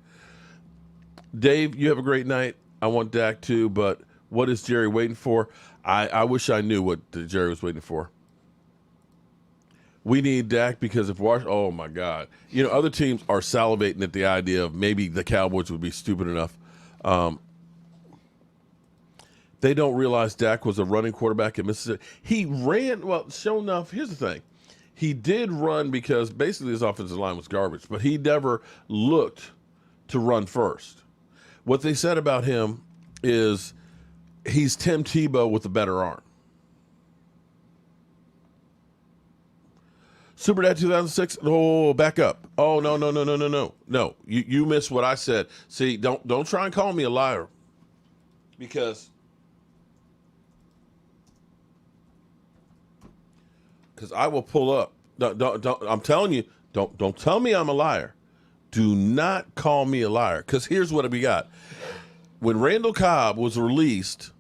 Dave, you have a great night. I want Dak too, but what is Jerry waiting for? I wish I knew what Jerry was waiting for. We need Dak because if Washington, oh my God. You know, other teams are salivating at the idea of maybe the Cowboys would be stupid enough. They don't realize Dak was a running quarterback at Mississippi. He ran, well, sure enough, here's the thing. He did run because basically his offensive line was garbage, but he never looked to run first. What they said about him is he's Tim Tebow with a better arm. Super Dad 2006. Oh, back up. Oh, no. No, you missed what I said. See, don't try and call me a liar, because I will pull up. Don't. I'm telling you. Don't tell me I'm a liar. Do not call me a liar, because here's what we got. When Randall Cobb was released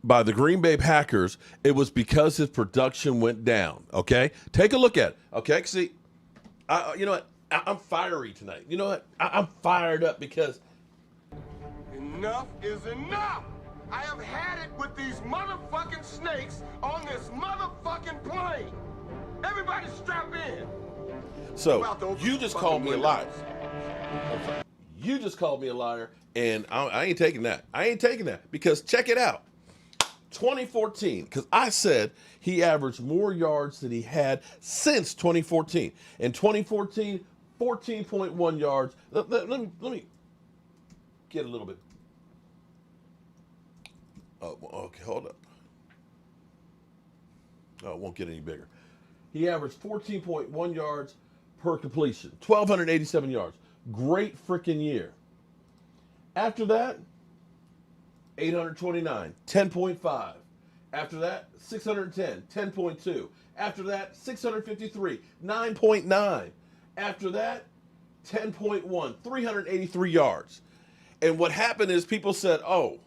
by the Green Bay Packers, it was because his production went down, okay? Take a look at it, okay? See, you know what? I'm fiery tonight. You know what? I'm fired up because enough is enough. I have had it with these motherfucking snakes on this motherfucking plane. Everybody strap in. So, you just called me a liar. You just called me a liar, and I ain't taking that. I ain't taking that, because check it out. 2014, because I said he averaged more yards than he had since 2014. In 2014, 14.1 yards. Let me get a little bit. Oh, okay, hold up. Oh, it won't get any bigger. He averaged 14.1 yards per completion, 1,287 yards. Great freaking year. After that, 829, 10.5. After that, 610, 10.2. After that, 653, 9.9. After that, 10.1, 383 yards. And what happened is people said, oh,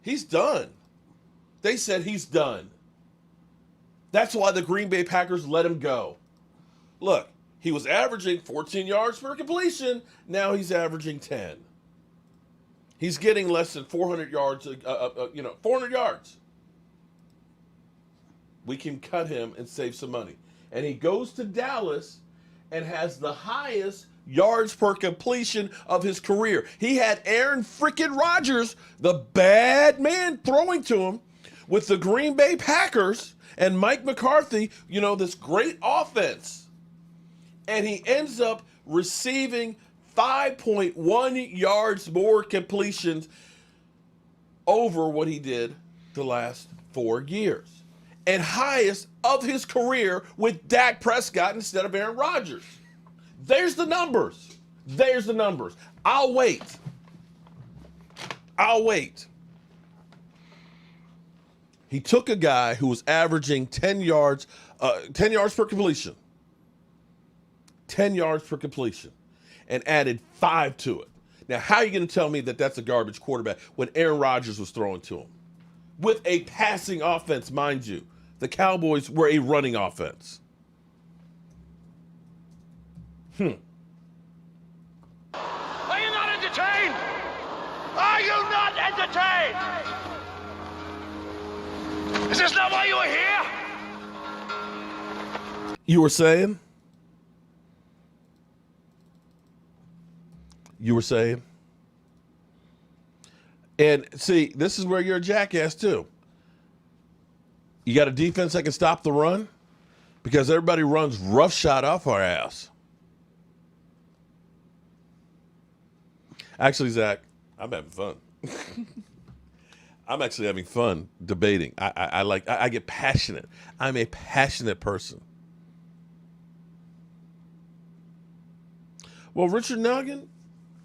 he's done. They said he's done. That's why the Green Bay Packers let him go. Look, he was averaging 14 yards per completion. Now he's averaging 10. He's getting less than 400 yards, 400 yards. We can cut him and save some money. And he goes to Dallas and has the highest yards per completion of his career. He had Aaron freaking Rodgers, the bad man, throwing to him with the Green Bay Packers and Mike McCarthy, this great offense. And he ends up receiving 5.1 yards more completions over what he did the last 4 years. And highest of his career with Dak Prescott instead of Aaron Rodgers. There's the numbers. There's the numbers. I'll wait. He took a guy who was averaging 10 yards per completion. 10 yards per completion. And added 5 to it. Now, how are you going to tell me that that's a garbage quarterback when Aaron Rodgers was throwing to him? With a passing offense, mind you. The Cowboys were a running offense. Are you not entertained? Are you not entertained? Is this not why you are here? You were saying? And see, this is where you're a jackass too. You got a defense that can stop the run because everybody runs roughshod off our ass. Actually, Zach, I'm having fun. I'm actually having fun debating. I get passionate. I'm a passionate person. Well, Richard Nugent,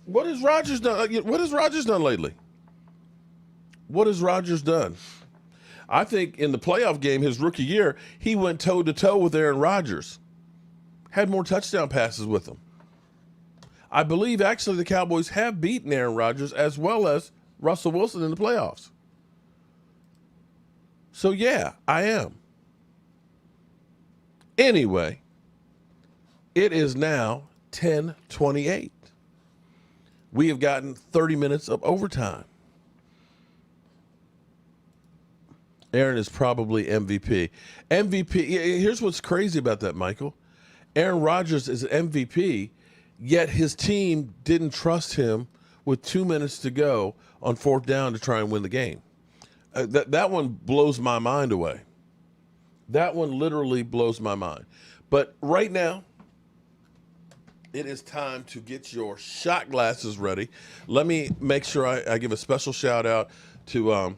what has Rodgers done? What has Rodgers done lately? What has Rodgers done? I think in the playoff game, his rookie year, he went toe-to-toe with Aaron Rodgers. Had more touchdown passes with him. I believe, actually, the Cowboys have beaten Aaron Rodgers as well as Russell Wilson in the playoffs. So, yeah, I am. Anyway, it is now 10:28. We have gotten 30 minutes of overtime. Aaron is probably MVP. Here's what's crazy about that, Michael. Aaron Rodgers is an MVP, yet his team didn't trust him with 2 minutes to go on 4th down to try and win the game. That one blows my mind away. That one literally blows my mind. But right now, it is time to get your shot glasses ready. Let me make sure I give a special shout out to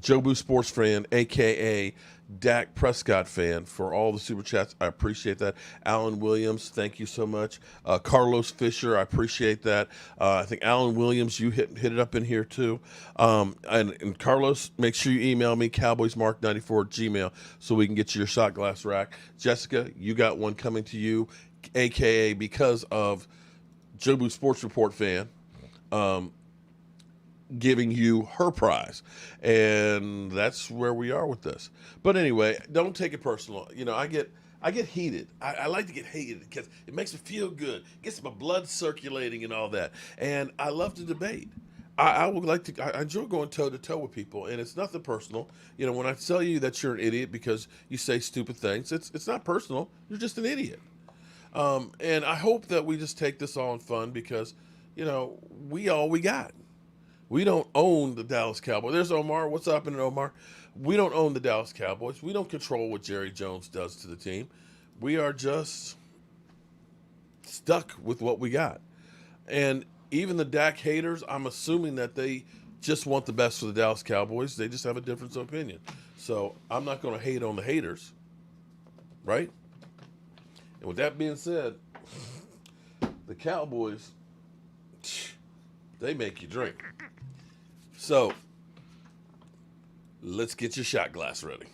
Jobu Sports Fan, a.k.a. Dak Prescott fan, for all the super chats. I appreciate that. Alan Williams, thank you so much. Carlos Fisher, I appreciate that. I think Alan Williams, you hit it up in here too. And Carlos, make sure you email me, cowboysmark94@gmail, so we can get you your shot glass rack. Jessica, you got one coming to you, a.k.a. because of Jobu Sports Report fan, giving you her prize. And that's where we are with this. But anyway, don't take it personal. You know, I get heated. I like to get heated because it makes me feel good. Gets my blood circulating and all that. And I love to debate. I enjoy going toe to toe with people, and it's nothing personal. You know, when I tell you that you're an idiot because you say stupid things, it's not personal. You're just an idiot. And I hope that we just take this all in fun because, you know, we got. We don't own the Dallas Cowboys. There's Omar. What's up, Omar? We don't own the Dallas Cowboys. We don't control what Jerry Jones does to the team. We are just stuck with what we got. And even the Dak haters, I'm assuming that they just want the best for the Dallas Cowboys. They just have a difference of opinion. So I'm not going to hate on the haters, right? And with that being said, the Cowboys, they make you drink. So, let's get your shot glass ready.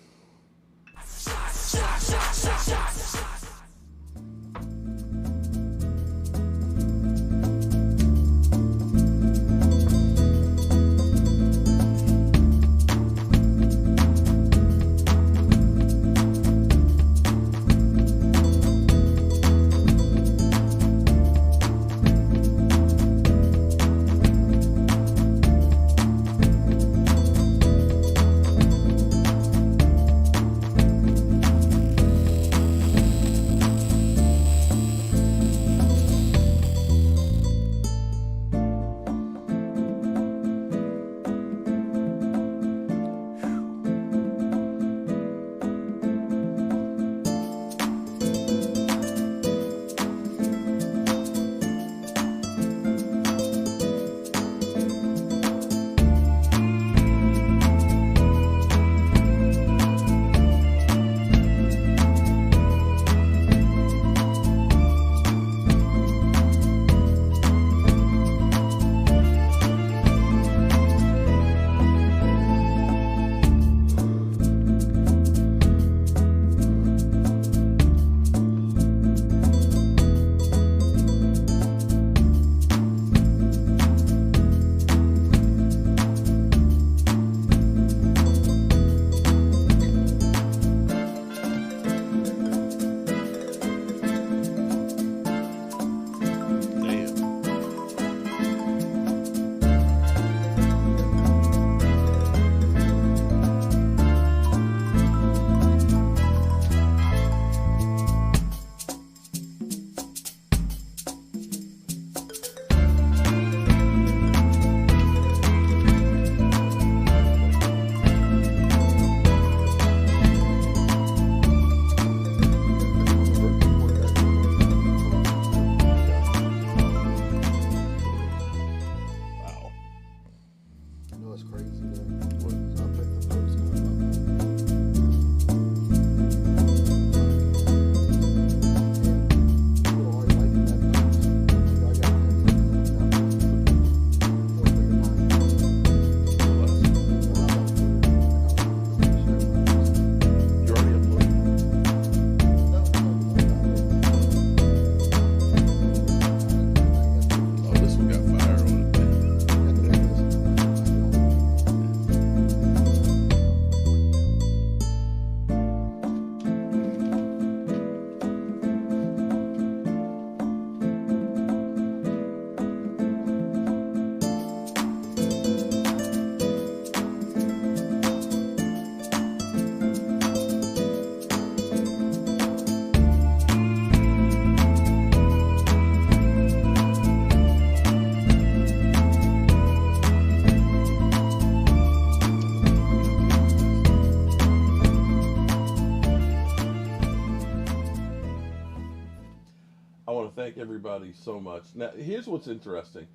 I want to thank everybody so much. Now, here's what's interesting.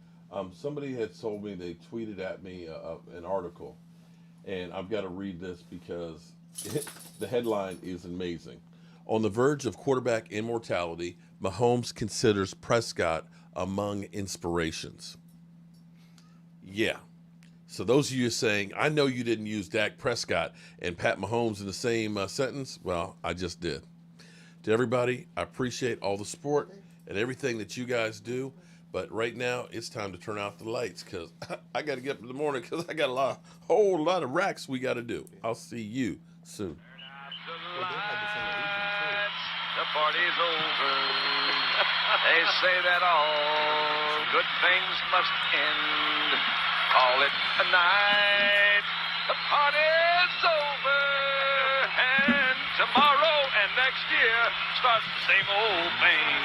Somebody had told me, they tweeted at me an article, and I've got to read this because the headline is amazing. On the verge of quarterback immortality, Mahomes considers Prescott among inspirations. Yeah. So those of you saying, I know you didn't use Dak Prescott and Pat Mahomes in the same sentence. Well, I just did. To everybody, I appreciate all the support and everything that you guys do. But right now, it's time to turn out the lights because I got to get up in the morning because I got a whole lot of racks we got to do. I'll see you soon. The party's over. They say that all good things must end. Call it a night. The party's over. And tomorrow and next year starts the same old thing.